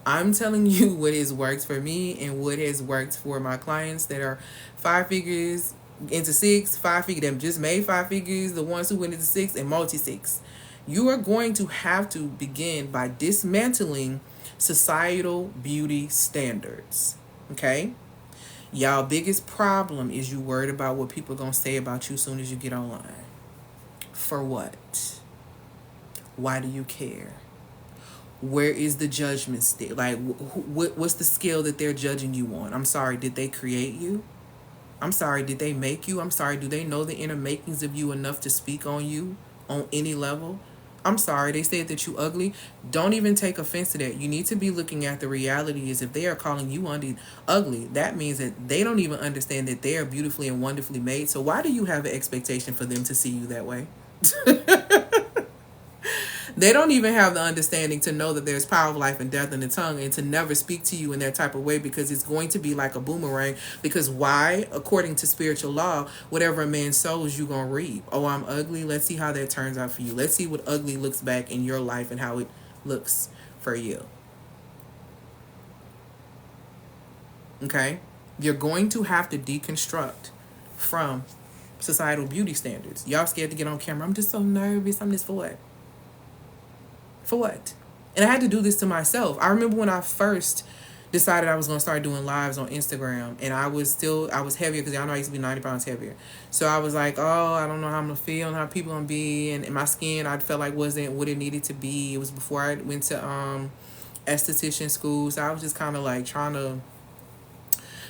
I'm telling you what has worked for me and what has worked for my clients that are 5 figures into six, 5 figure, them just made 5 figures, the ones who went into six and multi-six. You are going to have to begin by dismantling societal beauty standards. Okay? Y'all biggest problem is you worried about what people are going to say about you as soon as you get online. For what? Why do you care? Where is the judgment still? Like, what's the scale that they're judging you on? I'm sorry, did they create you? I'm sorry, did they make you? I'm sorry, do they know the inner makings of you enough to speak on you on any level? I'm sorry, they said that you ugly. Don't even take offense to that. You need to be looking at the reality is if they are calling you ugly, that means that they don't even understand that they are beautifully and wonderfully made. So why do you have an expectation for them to see you that way? They don't even have the understanding to know that there's power of life and death in the tongue and to never speak to you in that type of way because it's going to be like a boomerang. Because why? According to spiritual law, whatever a man sows, you're going to reap. Oh, I'm ugly. Let's see how that turns out for you. Let's see what ugly looks back in your life and how it looks for you. Okay? You're going to have to deconstruct from societal beauty standards. Y'all scared to get on camera. I'm just so nervous. I'm just for what? For what? And I had to do this to myself. I remember when I first decided I was going to start doing lives on Instagram, and I was heavier because y'all know I used to be 90 pounds heavier. So I was like, oh, I don't know how I'm going to feel and how people going to be. And my skin, I felt like wasn't what it needed to be. It was before I went to esthetician school. So I was just kind of like trying to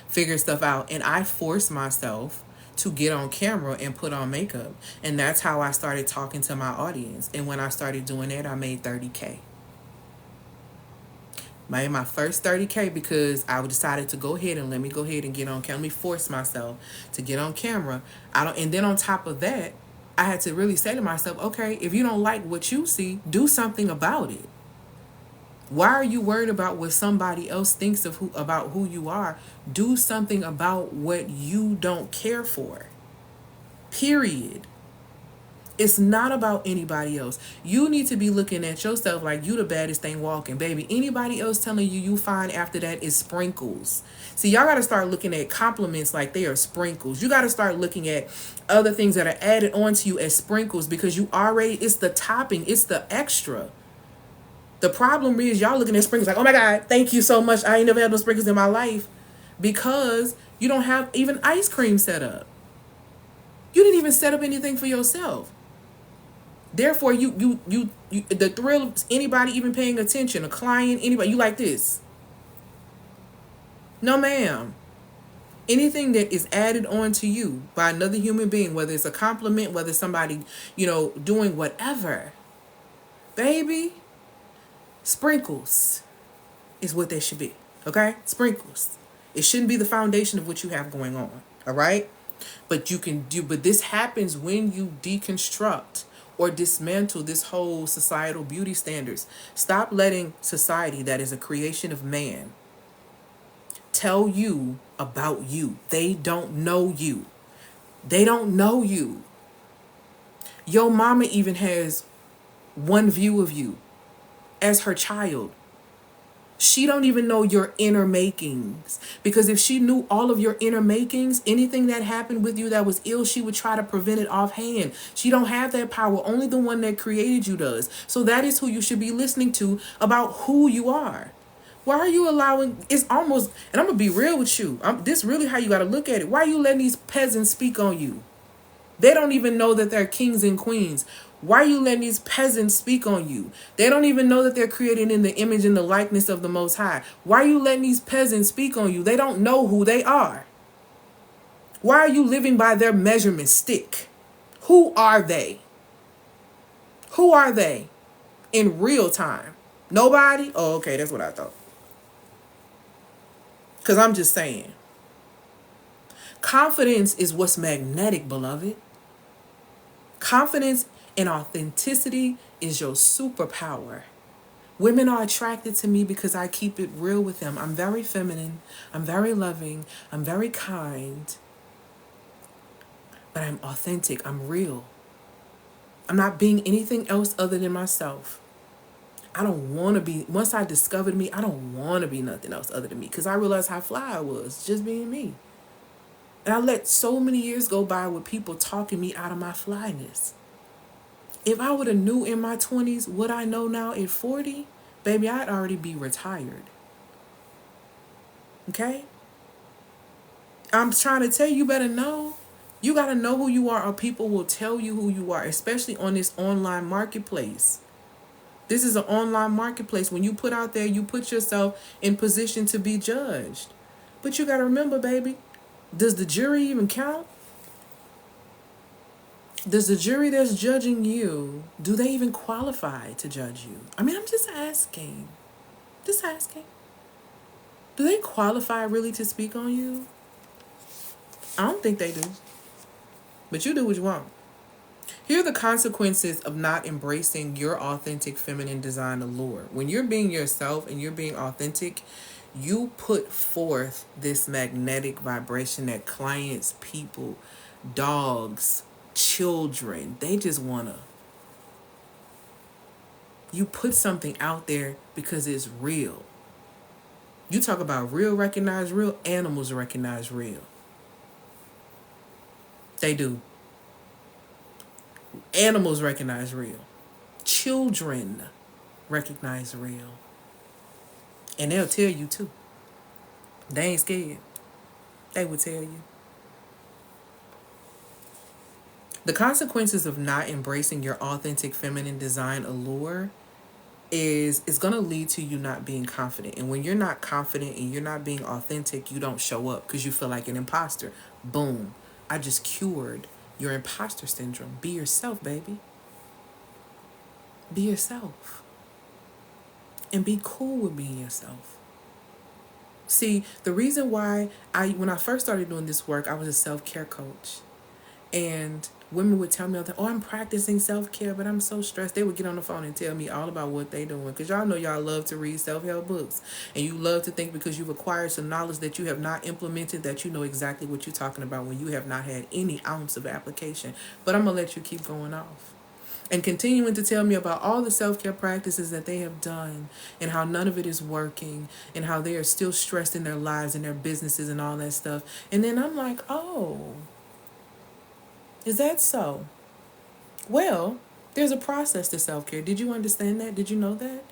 figure stuff out. And I forced myself to get on camera and put on makeup. And that's how I started talking to my audience. And when I started doing that, I made $30K. Made my first $30K because I decided to go ahead and let me go ahead and get on camera. Let me force myself to get on camera. And then on top of that, I had to really say to myself, okay, if you don't like what you see, do something about it. Why are you worried about what somebody else thinks about who you are? Do something about what you don't care for. Period. It's not about anybody else. You need to be looking at yourself like you the baddest thing walking, baby. Anybody else telling you fine after that is sprinkles. See, y'all got to start looking at compliments like they are sprinkles. You got to start looking at other things that are added onto you as sprinkles because it's the topping, it's the extra. The problem is y'all looking at sprinkles like, oh my God, thank you so much. I ain't never had no sprinkles in my life because you don't have even ice cream set up. You didn't even set up anything for yourself. Therefore, you the thrill of anybody even paying attention, a client, anybody, you like this. No, ma'am. Anything that is added on to you by another human being, whether it's a compliment, whether it's somebody, doing whatever, baby, sprinkles is what they should be. Okay? Sprinkles. It shouldn't be the foundation of what you have going on. All right? But this happens when you deconstruct or dismantle this whole societal beauty standards. Stop letting society, that is a creation of man, tell you about you. They don't know you. They don't know you. Your mama even has one view of you as her child. She don't even know your inner makings, because if she knew all of your inner makings, anything that happened with you that was ill, she would try to prevent it offhand. She don't have that power. Only the one that created you does. So that is who you should be listening to about who you are. Why are you allowing, it's almost, and I'm going to be real with you. This really how you got to look at it. Why are you letting these peasants speak on you? They don't even know that they're kings and queens. Why are you letting these peasants speak on you? They don't even know that they're created in the image and the likeness of the Most High. Why are you letting these peasants speak on you? They don't know who they are. Why are you living by their measurement stick? Who are they? Who are they in real time? Nobody? Oh, okay, that's what I thought. Because I'm just saying. Confidence is what's magnetic, beloved. Confidence and authenticity is your superpower. Women are attracted to me because I keep it real with them. I'm very feminine. I'm very loving. I'm very kind. But I'm authentic. I'm real. I'm not being anything else other than myself. I don't want to be, once I discovered me, I don't want to be nothing else other than me, because I realized how fly I was just being me. And I let so many years go by with people talking me out of my flyness. If I would have knew in my 20s what I know now at 40, baby, I'd already be retired. Okay? I'm trying to tell you, better know. You got to know who you are, or people will tell you who you are, especially on this online marketplace. This is an online marketplace. When you put out there, you put yourself in position to be judged. But you got to remember, baby, does the jury even count? Does the jury that's judging you, do they even qualify to judge you? I mean, I'm just asking. Just asking. Do they qualify really to speak on you? I don't think they do. But you do what you want. Here are the consequences of not embracing your authentic feminine design allure. When you're being yourself and you're being authentic, you put forth this magnetic vibration that clients, people, dogs, children, they just want to. You put something out there because it's real. You talk about real recognize real, animals recognize real. They do. Animals recognize real. Children recognize real. And they'll tell you too. They ain't scared. They will tell you. The consequences of not embracing your authentic feminine design allure is it's going to lead to you not being confident. And when you're not confident and you're not being authentic, you don't show up because you feel like an imposter. Boom. I just cured your imposter syndrome. Be yourself, baby. Be yourself. And be cool with being yourself. See, the reason why when I first started doing this work, I was a self-care coach. And women would tell me, oh, I'm practicing self-care, but I'm so stressed. They would get on the phone and tell me all about what they doing. Because y'all know y'all love to read self-help books. And you love to think because you've acquired some knowledge that you have not implemented that you know exactly what you're talking about when you have not had any ounce of application. But I'm going to let you keep going off. And continuing to tell me about all the self-care practices that they have done and how none of it is working and how they are still stressed in their lives and their businesses and all that stuff. And then I'm like, oh, is that so? Well, there's a process to self-care. Did you understand that? Did you know that?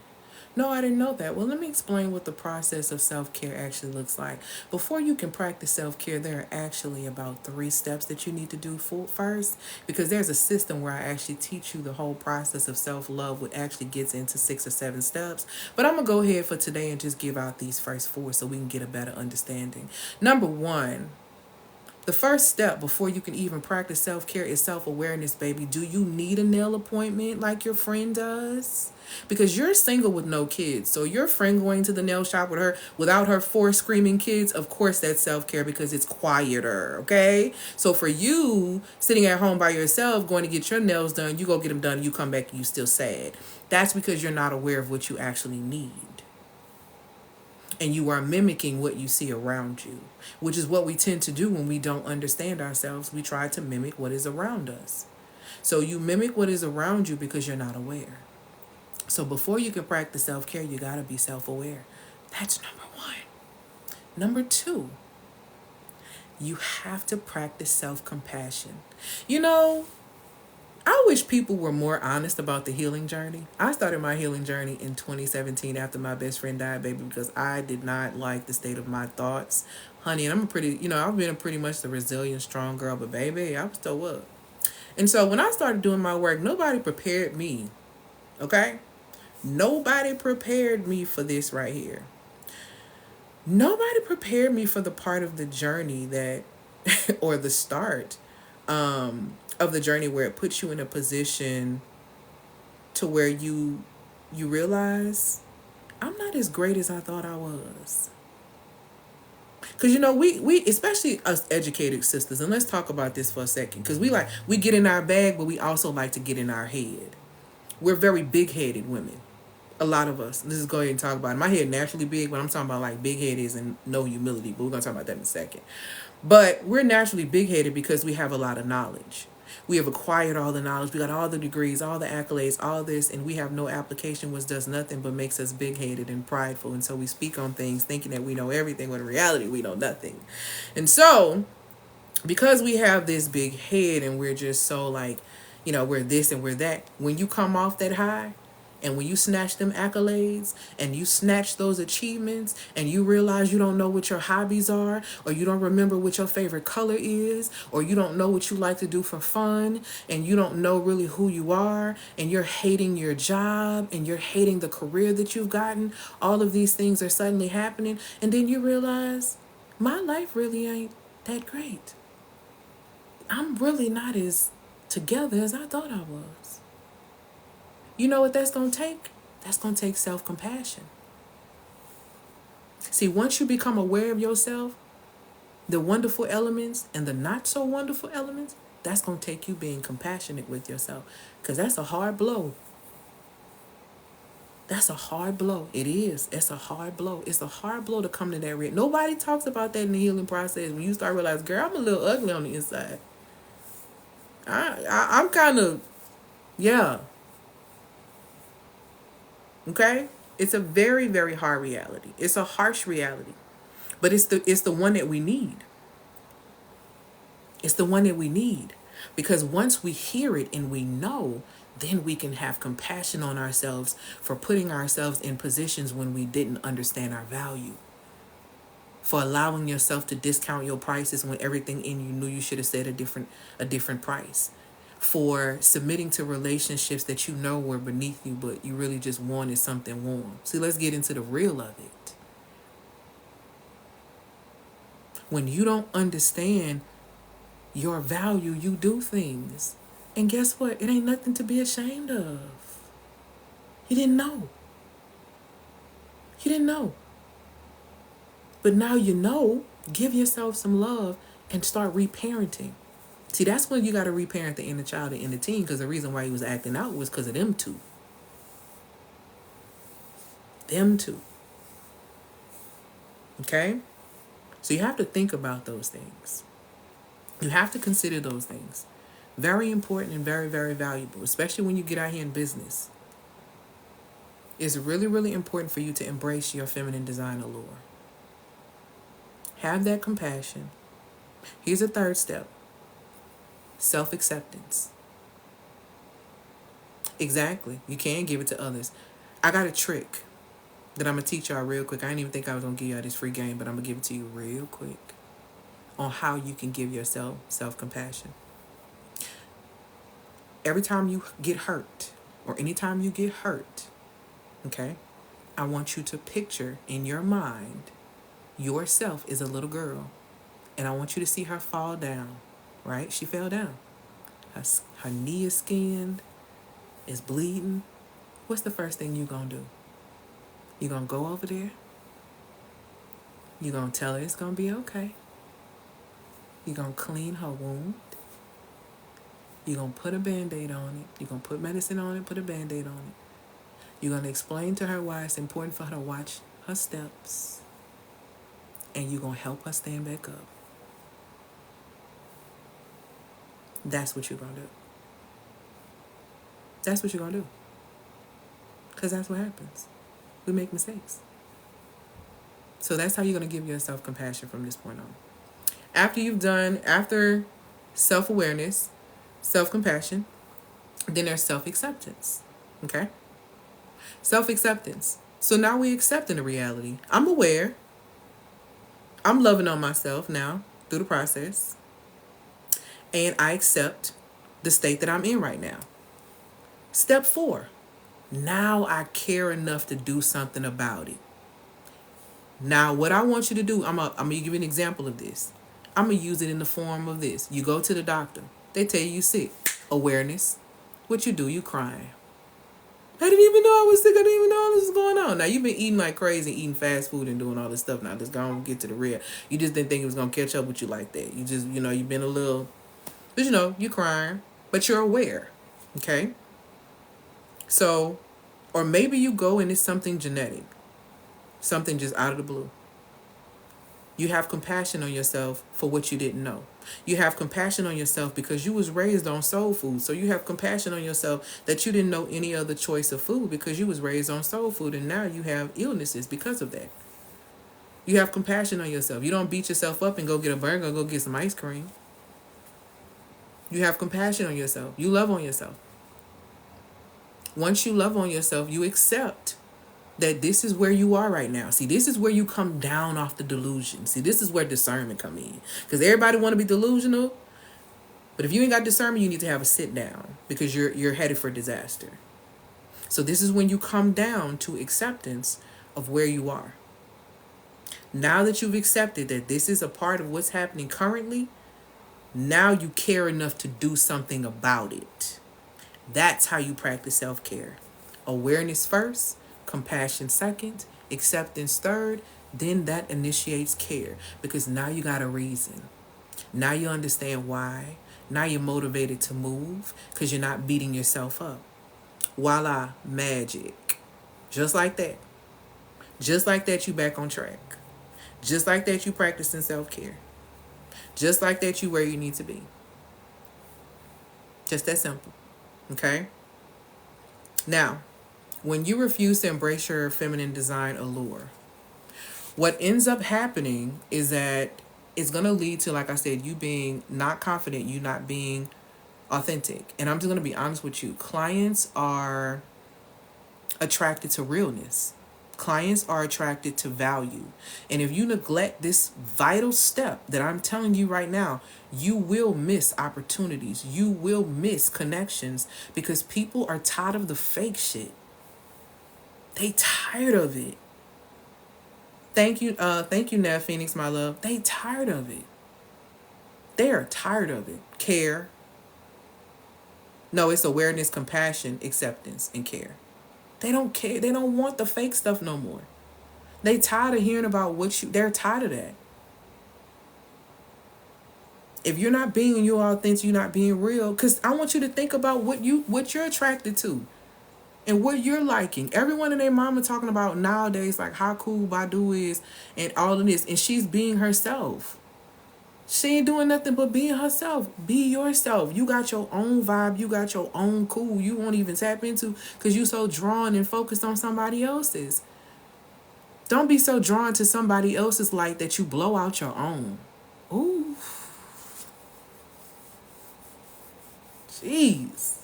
No, I didn't know that. Well, let me explain what the process of self-care actually looks like. Before you can practice self-care, there are actually about 3 steps that you need to do first, because there's a system where I actually teach you the whole process of self-love, which actually gets into 6 or 7 steps. But I'm going to go ahead for today and just give out these first 4 so we can get a better understanding. Number 1, the first step before you can even practice self-care is self-awareness, baby. Do you need a nail appointment like your friend does? Because you're single with no kids. So your friend going to the nail shop with her without her 4 screaming kids, of course that's self-care because it's quieter, okay? So for you, sitting at home by yourself, going to get your nails done, you go get them done, you come back and you still sad. That's because you're not aware of what you actually need. And you are mimicking what you see around you, which is what we tend to do when we don't understand ourselves. We try to mimic what is around us. So you mimic what is around you because you're not aware. So before you can practice self-care, you got to be self-aware. That's number 1. Number 2, you have to practice self-compassion. You know, I wish people were more honest about the healing journey. I started my healing journey in 2017 after my best friend died, baby, because I did not like the state of my thoughts. Honey, and I've been pretty much the resilient, strong girl, but baby, I was still up. And so when I started doing my work, nobody prepared me, okay? Nobody prepared me for this right here. Nobody prepared me for the part of the journey that, or the start, of the journey where it puts you in a position to where you realize I'm not as great as I thought I was. Because, we especially us educated sisters, and let's talk about this for a second, because we get in our bag, but we also like to get in our head. We're very big-headed women. A lot of us. Let's just go ahead and talk about it. My head naturally big, but I'm talking about like big-headed is and no humility, but we're going to talk about that in a second. But we're naturally big-headed because we have a lot of knowledge. We have acquired all the knowledge. We got all the degrees, all the accolades, all this, and we have no application, which does nothing but makes us big-headed and prideful. And so we speak on things thinking that we know everything, when in reality we know nothing. And so because we have this big head and we're just so like, we're this and we're that. When you come off that high and when you snatch them accolades and you snatch those achievements and you realize you don't know what your hobbies are, or you don't remember what your favorite color is, or you don't know what you like to do for fun, and you don't know really who you are, and you're hating your job and you're hating the career that you've gotten, all of these things are suddenly happening. And then you realize my life really ain't that great. I'm really not as together as I thought I was. You know what that's going to take? That's going to take self-compassion. See, once you become aware of yourself, the wonderful elements and the not so wonderful elements, that's going to take you being compassionate with yourself. Because that's a hard blow. That's a hard blow. It is. It's a hard blow. It's a hard blow to come to that reality. Nobody talks about that in the healing process. When you start realizing, girl, I'm a little ugly on the inside. I'm kind of, yeah. Okay? It's a very, very hard reality. It's a harsh reality. But it's the one that we need. It's the one that we need. Because once we hear it and we know, then we can have compassion on ourselves for putting ourselves in positions when we didn't understand our value. For allowing yourself to discount your prices when everything in you knew you should have said a different price. For submitting to relationships that you know were beneath you, but you really just wanted something warm. See, let's get into the real of it. When you don't understand your value, you do things. And guess what? It ain't nothing to be ashamed of. You didn't know. You didn't know. But now you know. Give yourself some love and start reparenting. See, that's when you got to reparent the inner child and inner teen, because the reason why he was acting out was because of them two. Them two. Okay? So you have to think about those things. You have to consider those things. Very important and very, very valuable, especially when you get out here in business. It's really, really important for you to embrace your feminine design allure. Have that compassion. Here's a third step. Self-acceptance. Exactly. You can give it to others. I got a trick that I'm going to teach y'all real quick. I didn't even think I was going to give y'all this free game, but I'm going to give it to you real quick on how you can give yourself self-compassion. Every time you get hurt, or anytime you get hurt, okay, I want you to picture in your mind yourself as a little girl, and I want you to see her fall down, right? She fell down. Her knee is skinned, is bleeding. What's the first thing you gonna do? You gonna go over there? You gonna tell her it's gonna be okay? You gonna clean her wound? You're going to put a Band-Aid on it. You're going to put medicine on it, put a Band-Aid on it. You're going to explain to her why it's important for her to watch her steps. And you're going to help her stand back up. That's what you're going to do. That's what you're going to do. Because that's what happens. We make mistakes. So that's how you're going to give yourself compassion from this point on. After self-awareness, self-compassion, then there's self-acceptance. Okay? Self-acceptance. So now we accepting the reality. I'm aware. I'm loving on myself now through the process. And I accept the state that I'm in right now. Step 4. Now I care enough to do something about it. Now what I want you to do, I'm going to give you an example of this. I'm going to use it in the form of this. You go to the doctor. They tell you you're sick. Awareness. What you do? You crying. I didn't even know I was sick. I didn't even know all this was going on. Now, you've been eating like crazy, eating fast food and doing all this stuff. Now, let's go and get to the real. You just didn't think it was going to catch up with you like that. You just, you've been a little, but you're crying. But you're aware. Okay? So, or maybe you go and it's something genetic. Something just out of the blue. You have compassion on yourself for what you didn't know. You have compassion on yourself because you was raised on soul food. So you have compassion on yourself that you didn't know any other choice of food because you was raised on soul food, and now you have illnesses because of that. You have compassion on yourself. You don't beat yourself up and go get a burger or go get some ice cream. You have compassion on yourself. You love on yourself. Once you love on yourself, you accept that this is where you are right now. See, this is where you come down off the delusion. See, this is where discernment come in. Because everybody want to be delusional, but if you ain't got discernment, you need to have a sit down because you're headed for disaster. So this is when you come down to acceptance of where you are. Now that you've accepted that this is a part of what's happening currently, now you care enough to do something about it. That's how you practice self-care. Awareness first, compassion second, acceptance third, then that initiates care because now you got a reason. Now you understand why. Now you're motivated to move because you're not beating yourself up. Voila, magic. Just like that. Just like that, you back on track. Just like that, you practicing self-care. Just like that, you where you need to be. Just that simple. Okay? Now, when you refuse to embrace your feminine design allure, what ends up happening is that it's going to lead to, like I said, you being not confident, you not being authentic. And I'm just going to be honest with you. Clients are attracted to realness. Clients are attracted to value. And if you neglect this vital step that I'm telling you right now, you will miss opportunities. You will miss connections because people are tired of the fake shit. They tired of it. Thank you, Nev Phoenix, my love. They tired of it. They are tired of it. Care. No, it's awareness, compassion, acceptance, and care. They don't care. They don't want the fake stuff no more. They tired of hearing about they're tired of that. If you're not being your authentic, you're not being real. Because I want you to think about what you're attracted to and what you're liking. Everyone and their mama talking about nowadays, like how cool Badu is and all of this. And she's being herself. She ain't doing nothing but being herself. Be yourself. You got your own vibe. You got your own cool. You won't even tap into because you so drawn and focused on somebody else's. Don't be so drawn to somebody else's light that you blow out your own. Ooh. Jeez.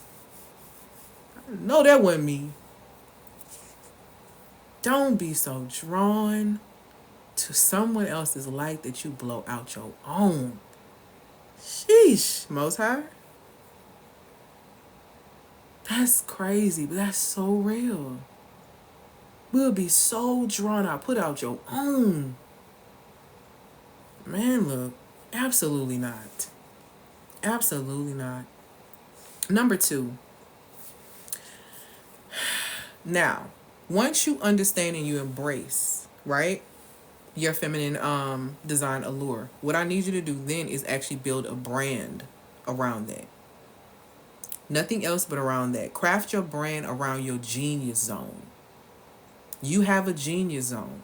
I know that wasn't me. Don't be so drawn to someone else's light that you blow out your own. Sheesh, Most High. That's crazy, but that's so real. We'll be so drawn out. Put out your own. Man, look, absolutely not. Absolutely not. Number 2. Now, once you understand and you embrace, right, your feminine design allure, what I need you to do then is actually build a brand around that. Nothing else but around that. Craft your brand around your genius zone. You have a genius zone.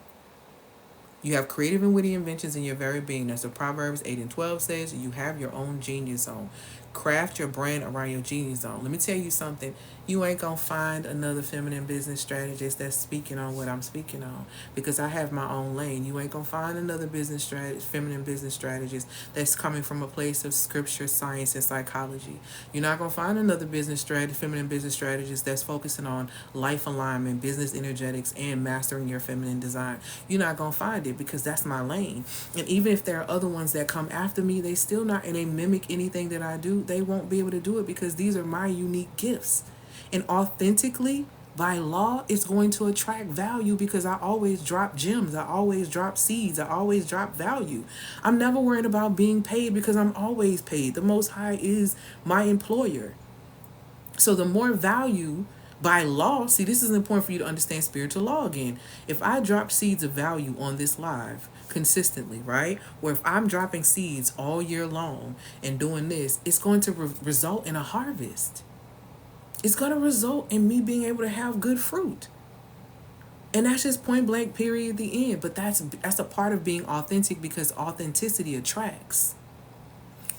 You have creative and witty inventions in your very being. That's what Proverbs 8:12 says. You have your own genius zone. Craft your brand around your genius zone. Let me tell you something. You ain't going to find another feminine business strategist that's speaking on what I'm speaking on because I have my own lane. You ain't going to find another feminine business strategist that's coming from a place of scripture, science, and psychology. You're not going to find another feminine business strategist that's focusing on life alignment, business energetics, and mastering your feminine design. You're not going to find it because that's my lane. And even if there are other ones that come after me, they still not, and they mimic anything that I do, they won't be able to do it because these are my unique gifts. And authentically, by law, it's going to attract value because I always drop gems. I always drop seeds. I always drop value. I'm never worried about being paid because I'm always paid. The Most High is my employer. So the more value by law, see, this is important for you to understand spiritual law again. If I drop seeds of value on this live consistently, right? Or if I'm dropping seeds all year long and doing this, it's going to result in a harvest. It's going to result in me being able to have good fruit. And that's just point blank, period, the end. But that's a part of being authentic because authenticity attracts.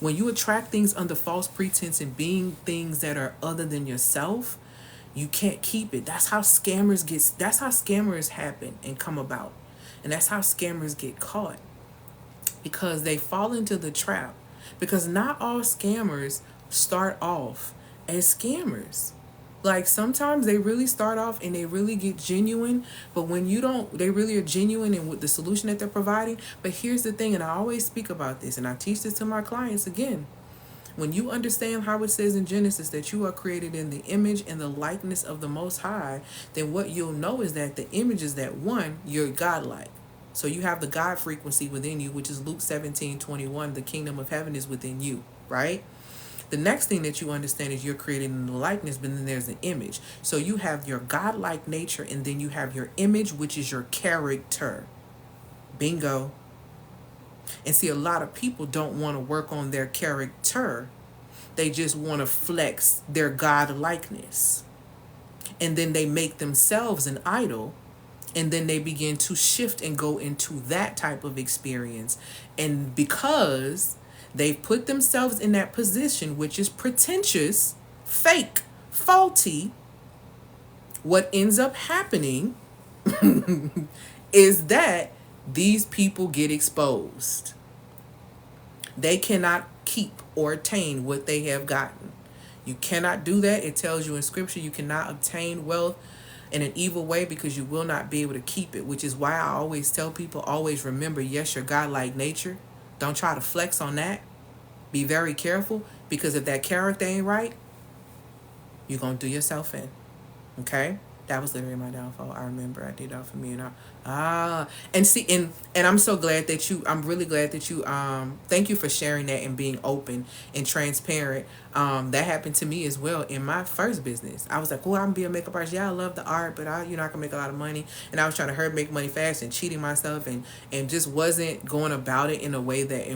When you attract things under false pretense and being things that are other than yourself, you can't keep it. That's how scammers happen and come about. And that's how scammers get caught. Because they fall into the trap. Because not all scammers start off as scammers. Like sometimes they really start off and they really get genuine, but when you don't, they really are genuine in with the solution that they're providing. But here's the thing, and I always speak about this and I teach this to my clients again. When you understand how it says in Genesis that you are created in the image and the likeness of the Most High, then what you'll know is that the image is that one, you're godlike. So you have the God frequency within you, which is Luke 17:21. The kingdom of heaven is within you, right? The next thing that you understand is you're created in the likeness, but then there's an image. So you have your godlike nature, and then you have your image, which is your character. Bingo. And see, a lot of people don't want to work on their character. They just want to flex their God likeness. And then they make themselves an idol. And then they begin to shift and go into that type of experience. And because they've put themselves in that position, which is pretentious, fake, faulty, what ends up happening is that these people get exposed. They cannot keep or attain what they have gotten. You cannot do that. It tells you in scripture you cannot obtain wealth in an evil way because you will not be able to keep it, which is why I always tell people, always remember, yes, your godlike nature. Don't try to flex on that. Be very careful, because if that character ain't right, you're going to do yourself in. Okay? That was literally my downfall. I remember I did that for me, and and see, and I'm so glad that I'm really glad that you thank you for sharing that and being open and transparent. That happened to me as well in my first business. I was like, oh, I'm gonna be a makeup artist. Yeah, I love the art, but I can make a lot of money. And I was trying to make money fast and cheating myself and just wasn't going about it in a way that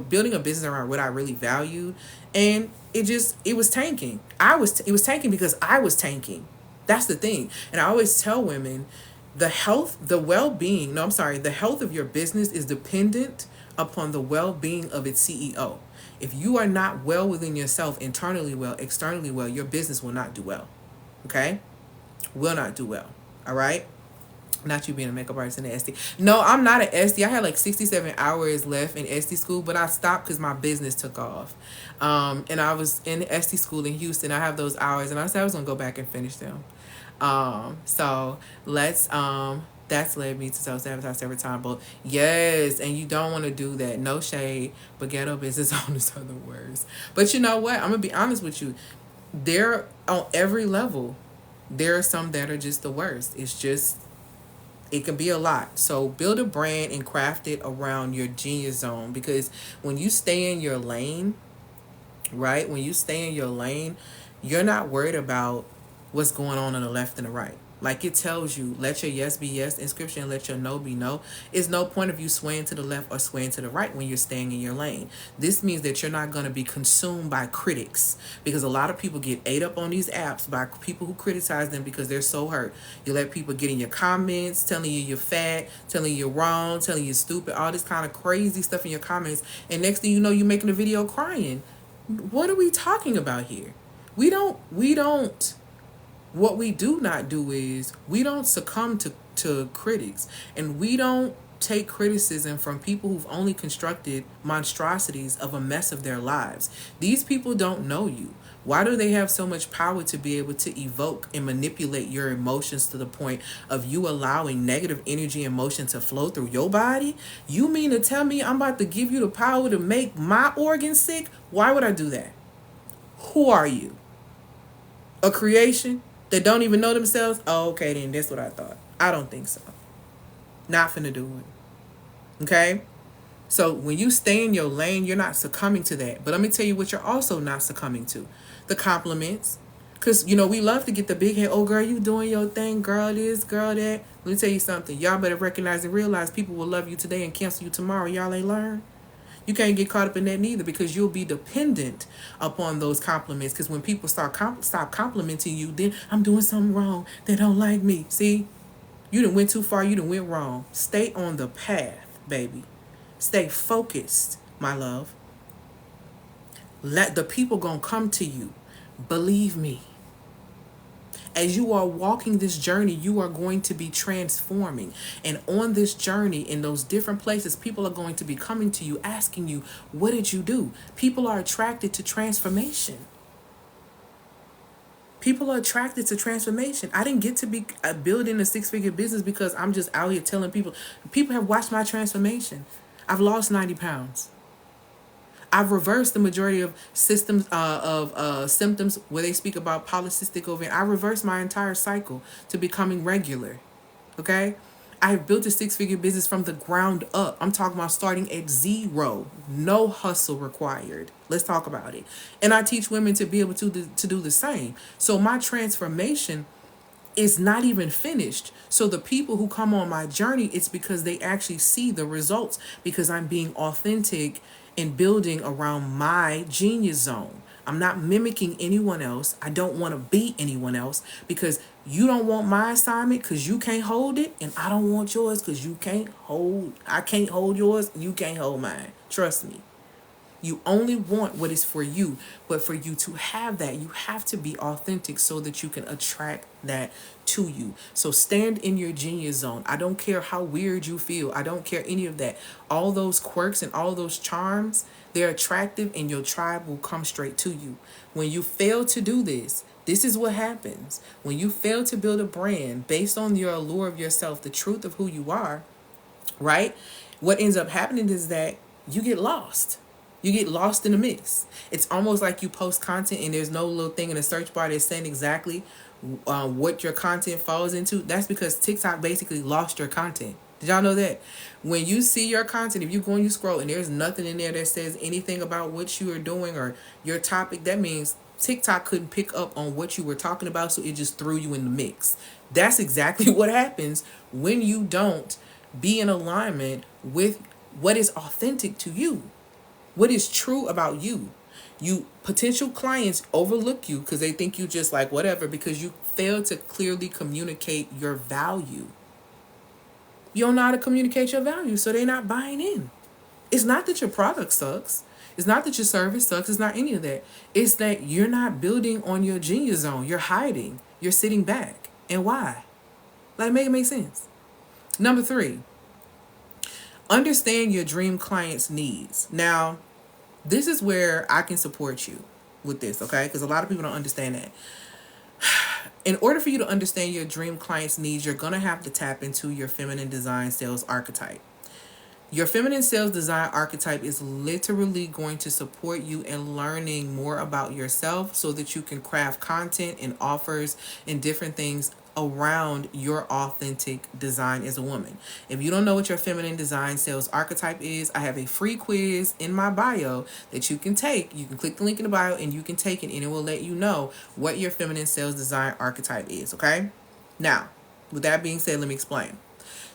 building a business around what I really valued. And it was tanking. It was tanking because I was tanking. That's the thing. And I always tell women, the health of your business is dependent upon the well-being of its CEO. If you are not well within yourself, internally well, externally well, your business will not do well. Okay? Will not do well. All right? Not you being a makeup artist in the SD. No, I'm not an SD. I had like 67 hours left in SD school, but I stopped because my business took off. And I was in SD school in Houston. I have those hours, and I said I was going to go back and finish them. So that's led me to self-sabotage every time. But yes, and you don't want to do that. No shade, but ghetto business owners are the worst. But you know what? I'm going to be honest with you. There, on every level, there are some that are just the worst. It can be a lot. So build a brand and craft it around your genius zone, because when you stay in your lane, right? When you stay in your lane, you're not worried about what's going on the left and the right. Like it tells you, let your yes be yes in scripture and let your no be no. It's no point of you swaying to the left or swaying to the right when you're staying in your lane. This means that you're not going to be consumed by critics, because a lot of people get ate up on these apps by people who criticize them because they're so hurt. You let people get in your comments, telling you you're fat, telling you you're wrong, telling you you're stupid, all this kind of crazy stuff in your comments. And next thing you know, you're making a video crying. What are we talking about here? We don't What we do not do is we don't succumb to critics, and we don't take criticism from people who've only constructed monstrosities of a mess of their lives. These people don't know you. Why do they have so much power to be able to evoke and manipulate your emotions to the point of you allowing negative energy and emotion to flow through your body? You mean to tell me I'm about to give you the power to make my organs sick? Why would I do that? Who are you? A creation that don't even know themselves? Oh, okay, then that's what I thought. I don't think so. Not finna do it. Okay? So when you stay in your lane, you're not succumbing to that. But let me tell you what you're also not succumbing to. The compliments. Because, we love to get the big head. Oh, girl, you doing your thing. Girl this, girl that. Let me tell you something. Y'all better recognize and realize people will love you today and cancel you tomorrow. Y'all ain't learned. You can't get caught up in that neither, because you'll be dependent upon those compliments. Because when people stop complimenting you, then I'm doing something wrong. They don't like me. See, you done went too far. You done went wrong. Stay on the path, baby. Stay focused, my love. Let the people gonna come to you. Believe me. As you are walking this journey, you are going to be transforming. And on this journey, in those different places, people are going to be coming to you, asking you, what did you do? People are attracted to transformation. People are attracted to transformation. I didn't get to be building a six-figure business because I'm just out here telling people. People have watched my transformation. I've lost 90 pounds. I've reversed the majority of symptoms where they speak about polycystic ovarian. I reversed my entire cycle to becoming regular. Okay? I have built a six-figure business from the ground up. I'm talking about starting at zero. No hustle required. Let's talk about it. And I teach women to be able to do the same. So my transformation is not even finished. So the people who come on my journey, it's because they actually see the results, because I'm being authentic and building around my genius zone. I'm not mimicking anyone else. I don't want to be anyone else, because you don't want my assignment because you can't hold it, and I don't want yours because I can't hold yours, and you can't hold mine. Trust me. You only want what is for you, but for you to have that, you have to be authentic so that you can attract that to you. So stand in your genius zone. I don't care how weird you feel. I don't care any of that. All those quirks and all those charms, they're attractive, and your tribe will come straight to you. When you fail to do this, this is what happens. When you fail to build a brand based on your allure of yourself, the truth of who you are, right? What ends up happening is that you get lost. You get lost in the mix. It's almost like you post content and there's no little thing in the search bar that's saying exactly what your content falls into. That's because TikTok basically lost your content. Did y'all know that? When you see your content, if you go and you scroll and there's nothing in there that says anything about what you are doing or your topic, that means TikTok couldn't pick up on what you were talking about, so it just threw you in the mix. That's exactly what happens when you don't be in alignment with what is authentic to you. What is true about you. You potential clients overlook you because they think you just like whatever, because you fail to clearly communicate your value. You don't know how to communicate your value, so they're not buying in. It's not that your product sucks. It's not that your service sucks. It's not any of that. It's that you're not building on your genius zone. You're hiding. You're sitting back. And why? Like, make it make sense. Number 3, understand your dream client's needs. Now, this is where I can support you with this, okay? Because a lot of people don't understand that. In order for you to understand your dream client's needs, you're going to have to tap into your feminine design sales archetype. Your feminine sales design archetype is literally going to support you in learning more about yourself so that you can craft content and offers and different things around your authentic design as a woman. If you don't know what your feminine design sales archetype is, I have a free quiz in my bio that you can take. You can click the link in the bio and you can take it, and it will let you know what your feminine sales design archetype is, okay? Now, with that being said, let me explain.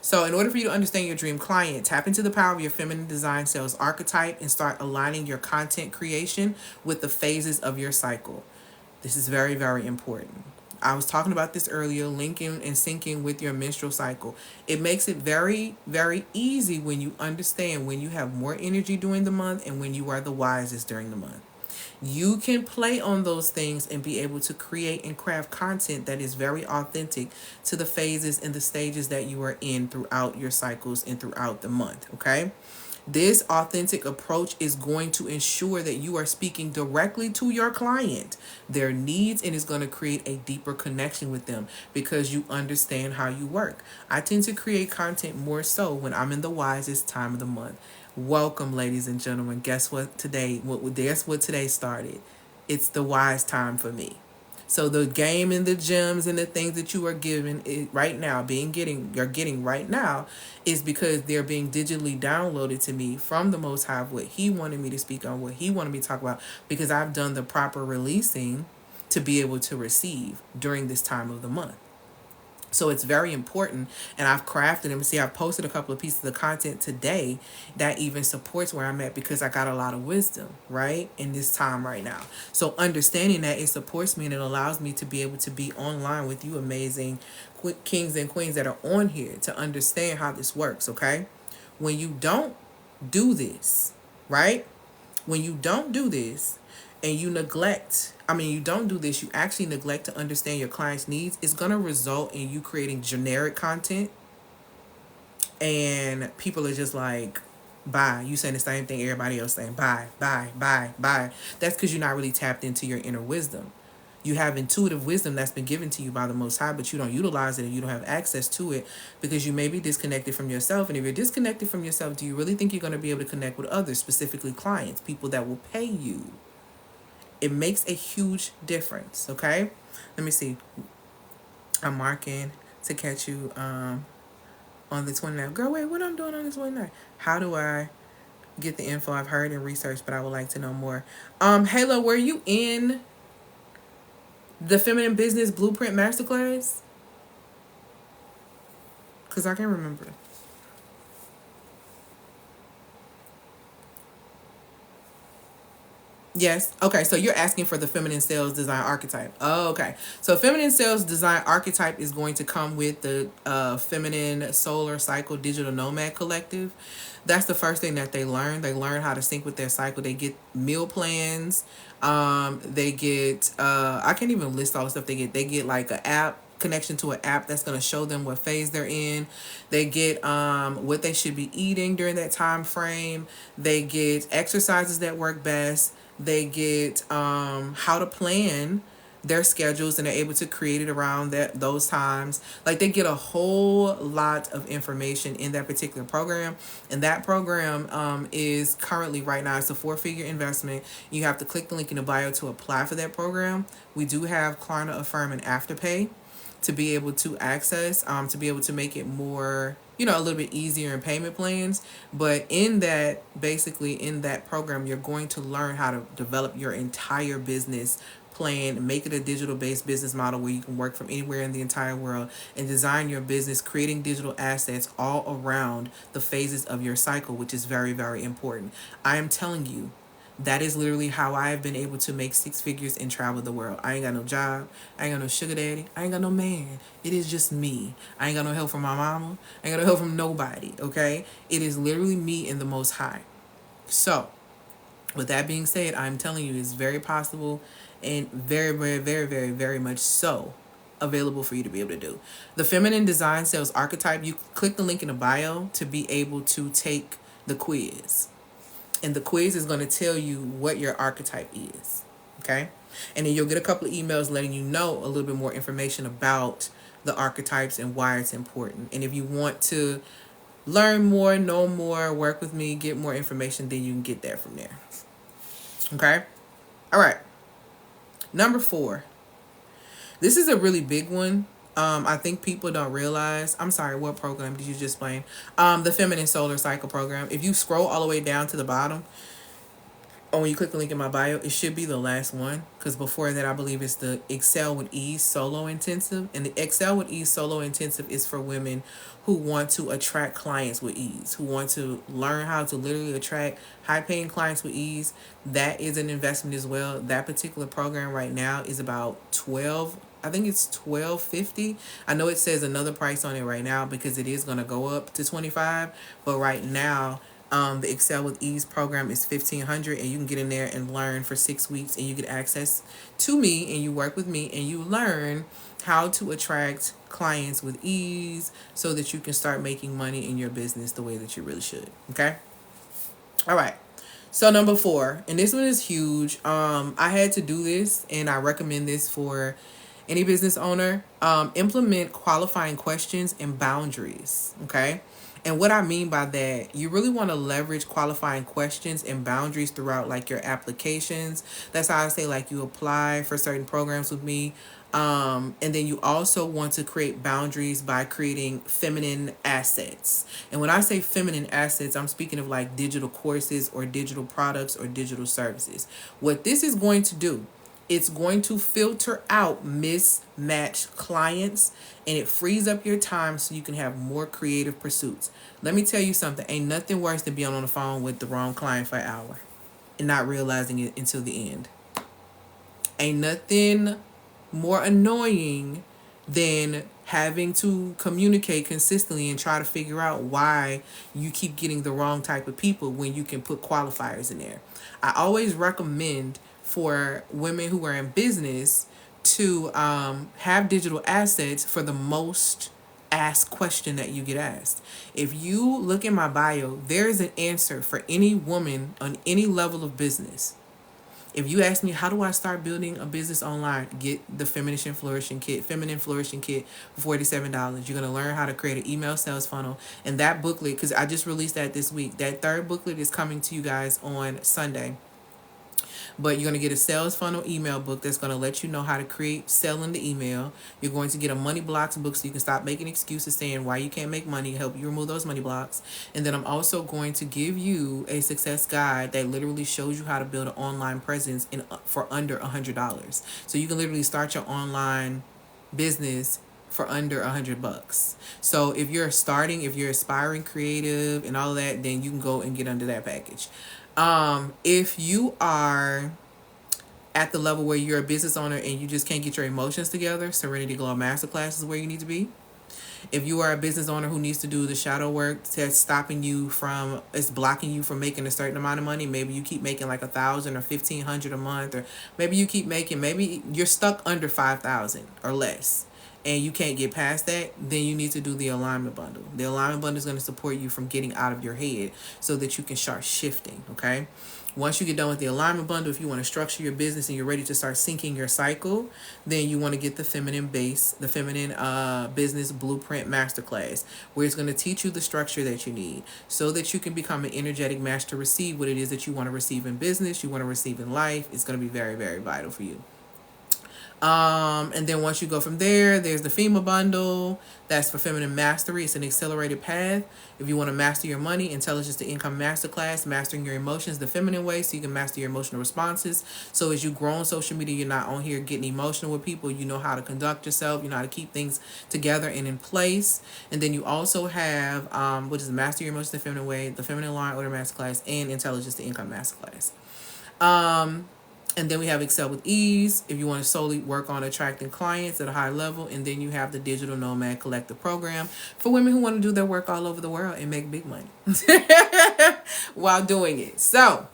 So in order for you to understand your dream client, tap into the power of your feminine design sales archetype and start aligning your content creation with the phases of your cycle. This is very, very important. I was talking about this earlier, linking and syncing with your menstrual cycle. It makes it very, very easy when you understand when you have more energy during the month and when you are the wisest during the month. You can play on those things and be able to create and craft content that is very authentic to the phases and the stages that you are in throughout your cycles and throughout the month, okay? This authentic approach is going to ensure that you are speaking directly to your client, their needs, and is going to create a deeper connection with them because you understand how you work. I tend to create content more so when I'm in the wisest time of the month. Welcome, ladies and gentlemen. Guess what today? Guess what today started? It's the wise time for me. So the game and the gems and the things that you are given right now, you're getting right now, is because they're being digitally downloaded to me from the Most High, what He wanted me to speak on, what He wanted me to talk about, because I've done the proper releasing to be able to receive during this time of the month. So it's very important, and I've crafted them. See, I've posted a couple of pieces of content today that even supports where I'm at because I got a lot of wisdom, right, in this time right now. So understanding that, it supports me and it allows me to be able to be online with you amazing kings and queens that are on here to understand how this works, okay? When you don't do this, right, when you don't do this, and you you don't do this, you actually neglect to understand your client's needs, it's going to result in you creating generic content, and people are just like, buy. You saying the same thing everybody else saying, buy, buy, buy, buy. That's because you're not really tapped into your inner wisdom. You have intuitive wisdom that's been given to you by the Most High, but you don't utilize it and you don't have access to it because you may be disconnected from yourself. And if you're disconnected from yourself, do you really think you're going to be able to connect with others, specifically clients, people that will pay you? It makes a huge difference, okay? Let me see. I'm marking to catch you on the 29th. Girl, wait, what I'm doing on the 29th? How do I get the info? I've heard and researched, but I would like to know more. Halo, were you in the Feminine Business Blueprint Masterclass? Because I can't remember. Yes. Okay. So you're asking for the feminine sales design archetype. Oh, okay. So feminine sales design archetype is going to come with the feminine solar cycle digital nomad collective. That's the first thing that they learn. They learn how to sync with their cycle. They get meal plans. They get I can't even list all the stuff they get. They get like an app connection to an app that's going to show them what phase they're in. They get what they should be eating during that time frame. They get exercises that work best. They get how to plan their schedules, and they're able to create it around those times. Like, they get a whole lot of information in that particular program, and that program is currently, right now, it's a 4-figure investment. You have to click the link in the bio to apply for that program. We do have Klarna, Affirm, and Afterpay to be able to access, to be able to make it more, a little bit easier in payment plans. But in that, basically in that program, you're going to learn how to develop your entire business plan, make it a digital based business model where you can work from anywhere in the entire world and design your business, creating digital assets all around the phases of your cycle, which is very, very important. I am telling you, that is literally how I have been able to make 6 figures and travel the world. I ain't got no job. I ain't got no sugar daddy. I ain't got no man. It is just me. I ain't got no help from my mama. I ain't got no help from nobody, okay? It is literally me and the Most High. So, with that being said, I'm telling you, it's very possible and very, very, very, very, very much so available for you to be able to do. The Feminine Design Sales Archetype, you click the link in the bio to be able to take the quiz. And the quiz is going to tell you what your archetype is, okay? And then you'll get a couple of emails letting you know a little bit more information about the archetypes and why it's important. And if you want to learn more, know more, work with me, get more information, then you can get that from there, okay? All right. Number 4. This is a really big one. I think people don't realize. I'm sorry, what program did you just explain? The Feminine Solar Cycle program. If you scroll all the way down to the bottom, when you click the link in my bio, it should be the last one. Because before that, I believe it's the Excel with Ease Solo Intensive. And the Excel with Ease Solo Intensive is for women who want to attract clients with ease, who want to learn how to literally attract high-paying clients with ease. That is an investment as well. That particular program right now is about I think it's $12.50. I know it says another price on it right now because it is going to go up to $25. But right now, the Excel with Ease program is $1,500, and you can get in there and learn for 6 weeks, and you get access to me, and you work with me, and you learn how to attract clients with ease so that you can start making money in your business the way that you really should. Okay. All right. So number 4, and this one is huge. I had to do this, and I recommend this for any business owner. Implement qualifying questions and boundaries. Okay. And what I mean by that, you really want to leverage qualifying questions and boundaries throughout like your applications. That's how I say, like, you apply for certain programs with me. And then you also want to create boundaries by creating feminine assets. And when I say feminine assets, I'm speaking of like digital courses or digital products or digital services. What this is going to do, it's going to filter out mismatched clients, and it frees up your time so you can have more creative pursuits. Let me tell you something. Ain't nothing worse than being on the phone with the wrong client for an hour and not realizing it until the end. Ain't nothing more annoying than having to communicate consistently and try to figure out why you keep getting the wrong type of people when you can put qualifiers in there. I always recommend for women who are in business to have digital assets for the most asked question that you get asked. If you look in my bio, there is an answer for any woman on any level of business. If you ask me, how do I start building a business online? Get the Feminine Flourishing Kit. Feminine Flourishing Kit for $47. You're going to learn how to create an email sales funnel. And that booklet, because I just released that this week, that third booklet is coming to you guys on Sunday. But you're going to get a sales funnel email book that's going to let you know how to create, sell in the email. You're going to get a money blocks book so you can stop making excuses saying why you can't make money, help you remove those money blocks. And then I'm also going to give you a success guide that literally shows you how to build an online presence for under $100. So you can literally start your online business for under $100. So if you're aspiring creative and all of that, then you can go and get under that package. If you are at the level where you're a business owner and you just can't get your emotions together, Serenity Glow Masterclass is where you need to be. If you are a business owner who needs to do the shadow work that's stopping you from, it's blocking you from making a certain amount of money. Maybe you keep making like $1,000 or $1,500 a month, or maybe you keep making, maybe you're stuck under 5,000 or less, and you can't get past that, then you need to do the alignment bundle. The alignment bundle is going to support you from getting out of your head so that you can start shifting, okay? Once you get done with the alignment bundle, if you want to structure your business and you're ready to start syncing your cycle, then you want to get the feminine business blueprint masterclass, where it's going to teach you the structure that you need so that you can become an energetic match to receive what it is that you want to receive in business, you want to receive in life. It's going to be very, very vital for you. And then once you go from there, there's the FEMA bundle. That's for feminine mastery. It's an accelerated path. If you want to master your money, Intelligence to Income Masterclass, mastering your emotions the feminine way so you can master your emotional responses. So as you grow on social media, you're not on here getting emotional with people. You know how to conduct yourself. You know how to keep things together and in place. And then you also have, which is Master Your Emotions the Feminine Way, the Feminine Law and Order Masterclass, and Intelligence to Income Masterclass. And then we have Excel with Ease if you want to solely work on attracting clients at a high level. And then you have the Digital Nomad Collective Program for women who want to do their work all over the world and make big money while doing it. So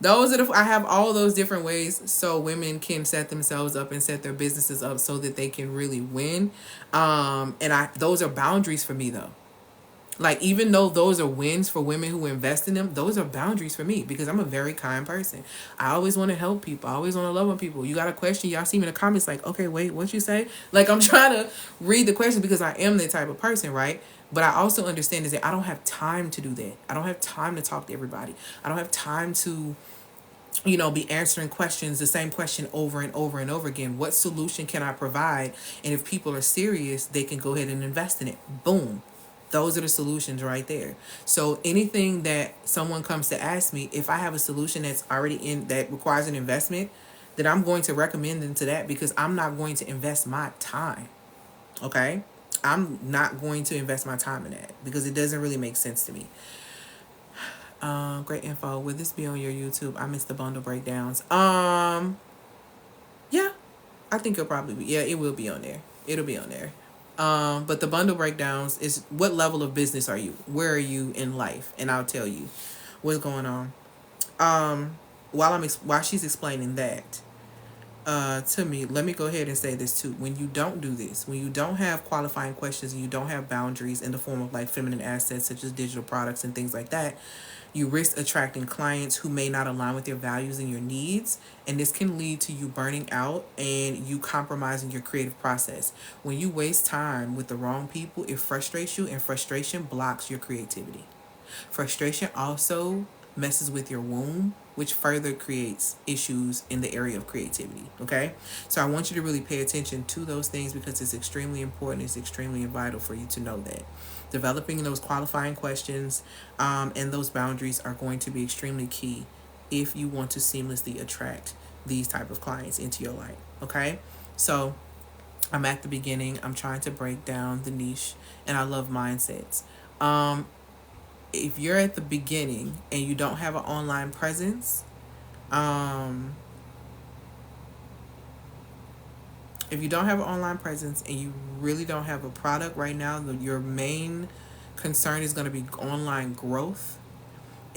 those are I have all those different ways so women can set themselves up and set their businesses up so that they can really win. Those are boundaries for me though. Like, even though those are wins for women who invest in them, those are boundaries for me because I'm a very kind person. I always want to help people. I always want to love on people. You got a question, y'all see me in the comments like, okay, wait, what you say? Like, I'm trying to read the question because I am that type of person, right? But I also understand is that I don't have time to do that. I don't have time to talk to everybody. I don't have time to be answering questions, the same question over and over and over again. What solution can I provide? And if people are serious, they can go ahead and invest in it. Boom. Those are the solutions right there. So anything that someone comes to ask me, if I have a solution that's already that requires an investment, then I'm going to recommend them to that because I'm not going to invest my time. Okay? I'm not going to invest my time in that because it doesn't really make sense to me. Great info. Will this be on your YouTube? I missed the bundle breakdowns. Yeah, I think it'll probably be. Yeah, it will be on there. It'll be on there. But the bundle breakdowns is what level of business are you? Where are you in life? And I'll tell you what's going on. While she's explaining that to me, let me go ahead and say this too. When you don't do this, when you don't have qualifying questions and you don't have boundaries in the form of like feminine assets such as digital products and things like that, you risk attracting clients who may not align with your values and your needs. And this can lead to you burning out and you compromising your creative process. When you waste time with the wrong people, it frustrates you, and frustration blocks your creativity. Frustration also messes with your womb, which further creates issues in the area of creativity. Okay? So I want you to really pay attention to those things because it's extremely important. It's extremely vital for you to know that. Developing those qualifying questions and those boundaries are going to be extremely key if you want to seamlessly attract these type of clients into your life. Okay? So I'm at the beginning. I'm trying to break down the niche, and I love mindsets. If you're at the beginning and you don't have an online presence, if you don't have an online presence and you really don't have a product right now, your main concern is going to be online growth,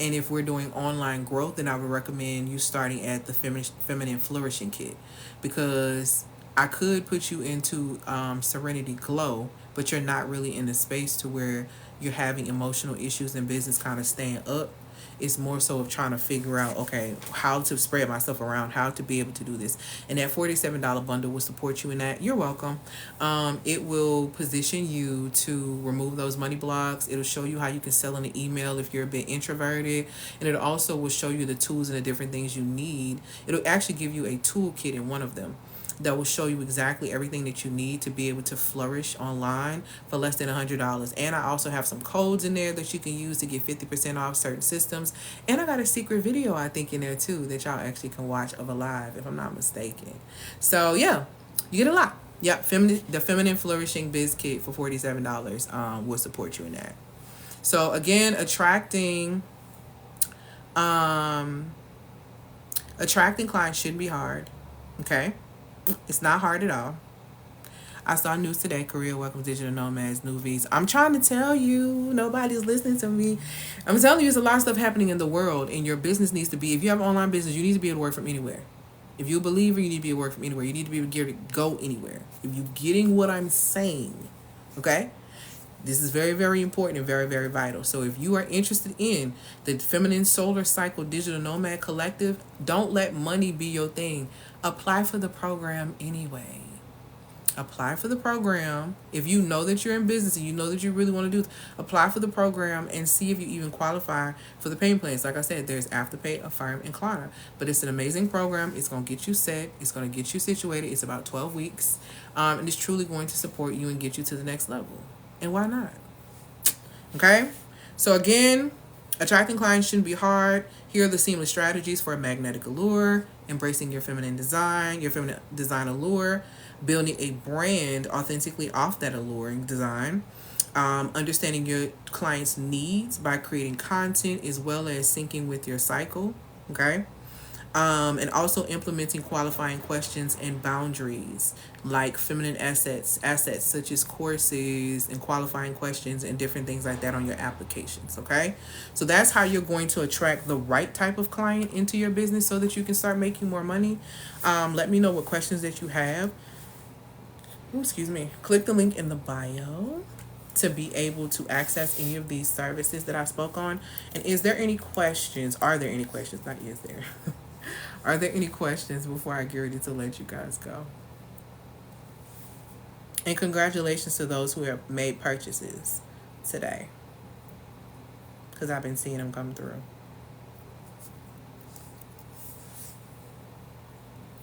And if we're doing online growth, then I would recommend you starting at the feminine flourishing kit, because I could put you into Serenity Glow, but you're not really in the space to where you're having emotional issues and business kind of staying up. It's more so of trying to figure out, okay, how to spread myself around, how to be able to do this. And that $47 bundle will support you in that. You're welcome. It will position you to remove those money blocks. It'll show you how you can sell in an email if you're a bit introverted. And it also will show you the tools and the different things you need. It'll actually give you a toolkit in one of them that will show you exactly everything that you need to be able to flourish online for less than $100. And I also have some codes in there that you can use to get 50% off certain systems. And I got a secret video, I think, in there too that y'all actually can watch of a live, if I'm not mistaken. So yeah, you get a lot. Yep, the Feminine Flourishing Biz Kit for $47 will support you in that. So again, attracting clients shouldn't be hard. Okay, it's not hard at all. I saw news today, Korea welcomes digital nomads, new visa. I'm trying to tell you, nobody's listening to me. I'm telling you, there's a lot of stuff happening in the world, and your business needs to be, if you have an online business, you need to be able to work from anywhere. If you're a believer, you need to be able to work from anywhere. You need to be able to go anywhere. If you're getting what I'm saying, okay? This is very, very important and very, very vital. So if you are interested in the Feminine Solar Cycle Digital Nomad Collective, don't let money be your thing. Apply for the program anyway. Apply for the program. If you know that you're in business and you know that you really want to do, apply for the program and see if you even qualify for the payment plans. Like I said, there's Afterpay, Affirm, and Klarna. But it's an amazing program. It's going to get you set. It's going to get you situated. It's about 12 weeks. And it's truly going to support you and get you to the next level. And why not? Okay? So again, attracting clients shouldn't be hard. Here are the seamless strategies for a magnetic allure, embracing your feminine design allure, building a brand authentically off that alluring design, understanding your client's needs by creating content as well as syncing with your cycle. Okay? And also implementing qualifying questions and boundaries like feminine assets such as courses and qualifying questions and different things like that on your applications. Okay, so that's how you're going to attract the right type of client into your business so that you can start making more money. Let me know what questions that you have. Excuse me. Click the link in the bio to be able to access any of these services that I spoke on. And is there any questions? Are there any questions? Not is there. Are there any questions before I get ready to let you guys go? And congratulations to those who have made purchases today, because I've been seeing them come through.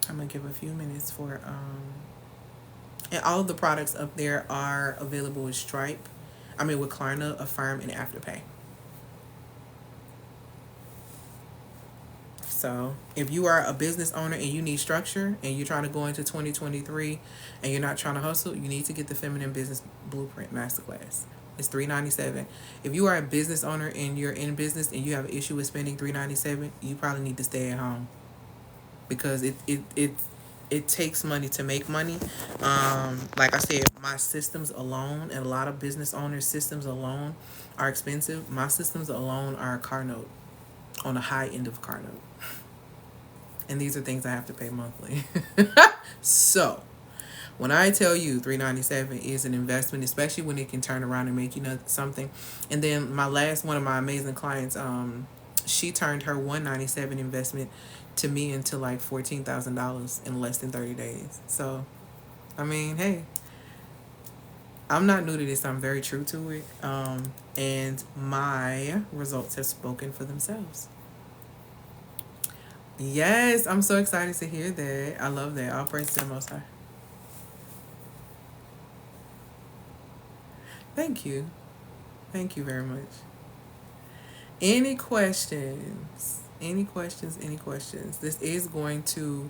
I'm going to give a few minutes for... And all of the products up there are available with Stripe. With Klarna, Affirm, and Afterpay. So if you are a business owner and you need structure and you're trying to go into 2023 and you're not trying to hustle, you need to get the Feminine Business Blueprint Masterclass. It's $397. If you are a business owner and you're in business and you have an issue with spending $397, you probably need to stay at home, because it takes money to make money. Like I said, my systems alone, and a lot of business owners' systems alone are expensive. My systems alone are a car note, on the high end of car note. And these are things I have to pay monthly. So when I tell you $397 is an investment, especially when it can turn around and make you something. And then one of my amazing clients, she turned her $197 investment to me into like $14,000 in less than 30 days. So, hey, I'm not new to this. I'm very true to it. And my results have spoken for themselves. Yes, I'm so excited to hear that. I love that. All praise to the Most High. Thank you. Thank you very much. Any questions? Any questions? This is going to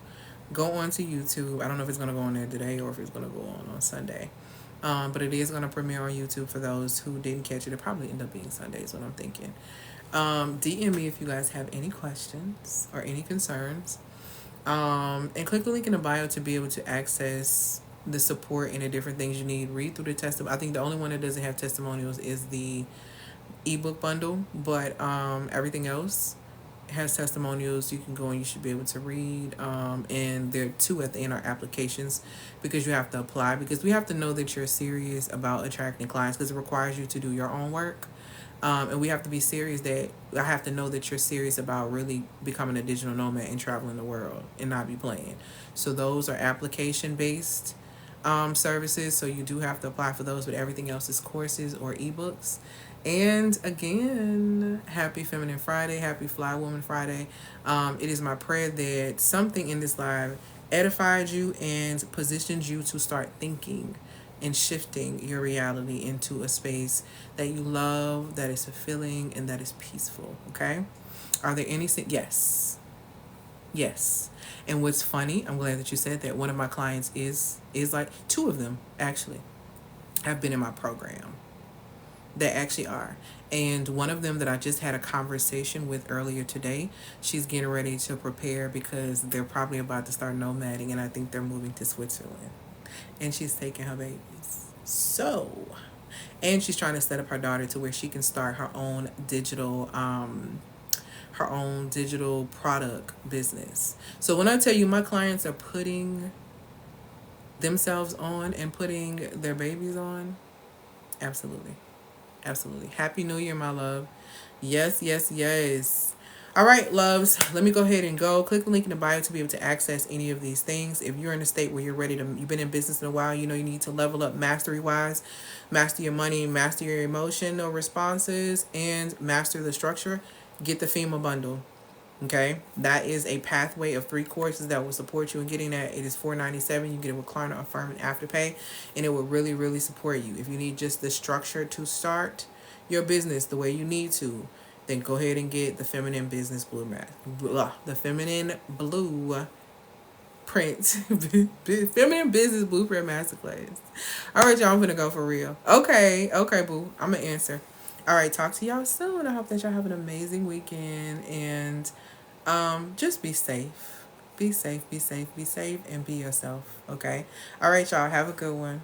go on to YouTube. I don't know if it's going to go on there today or if it's going to go on Sunday. But it is going to premiere on YouTube for those who didn't catch it. It'll probably end up being Sunday is what I'm thinking. DM me if you guys have any questions or any concerns. And click the link in the bio to be able to access the support and the different things you need. Read through the testimony. I think the only one that doesn't have testimonials is the ebook bundle, but everything else has testimonials you can go and you should be able to read. And there are two at the end are applications, because you have to apply, because we have to know that you're serious about attracting clients, because it requires you to do your own work. And we have to be serious that I have to know that you're serious about really becoming a digital nomad and traveling the world and not be playing. So those are application based services. So you do have to apply for those, but everything else is courses or ebooks. And again, happy Feminine Friday, happy Fly Woman Friday. It is my prayer that something in this live edified you and positioned you to start thinking and shifting your reality into a space that you love, that is fulfilling, and that is peaceful. Okay? Are there any? Yes, yes. And what's funny? I'm glad that you said that. One of my clients is like two of them actually have been in my program. They actually are. And one of them that I just had a conversation with earlier today, she's getting ready to prepare because they're probably about to start nomading, and I think they're moving to Switzerland. And she's taking her babies. So, and she's trying to set up her daughter to where she can start her own digital product business. So when I tell you my clients are putting themselves on and putting their babies on, absolutely. Absolutely. Happy New Year, my love. Yes, yes, yes. All right, loves. Let me go ahead and go. Click the link in the bio to be able to access any of these things. If you're in a state where you've been in business in a while, you know you need to level up mastery wise, master your money, master your emotional responses, and master the structure. Get the FEMA bundle. Okay, that is a pathway of 3 courses that will support you in getting that. It is $497. You get a recliner, Affirm, and Afterpay, and it will really, really support you. If you need just the structure to start your business the way you need to, then go ahead and get the Feminine Business the Feminine Blue Print, Feminine Business Blueprint Masterclass. All right, y'all, I'm gonna go for real. Okay, boo, I'm gonna answer. All right, talk to y'all soon. I hope that y'all have an amazing weekend, and just be safe. Be safe, be safe, be safe, and be yourself. Okay? All right, y'all. Have a good one.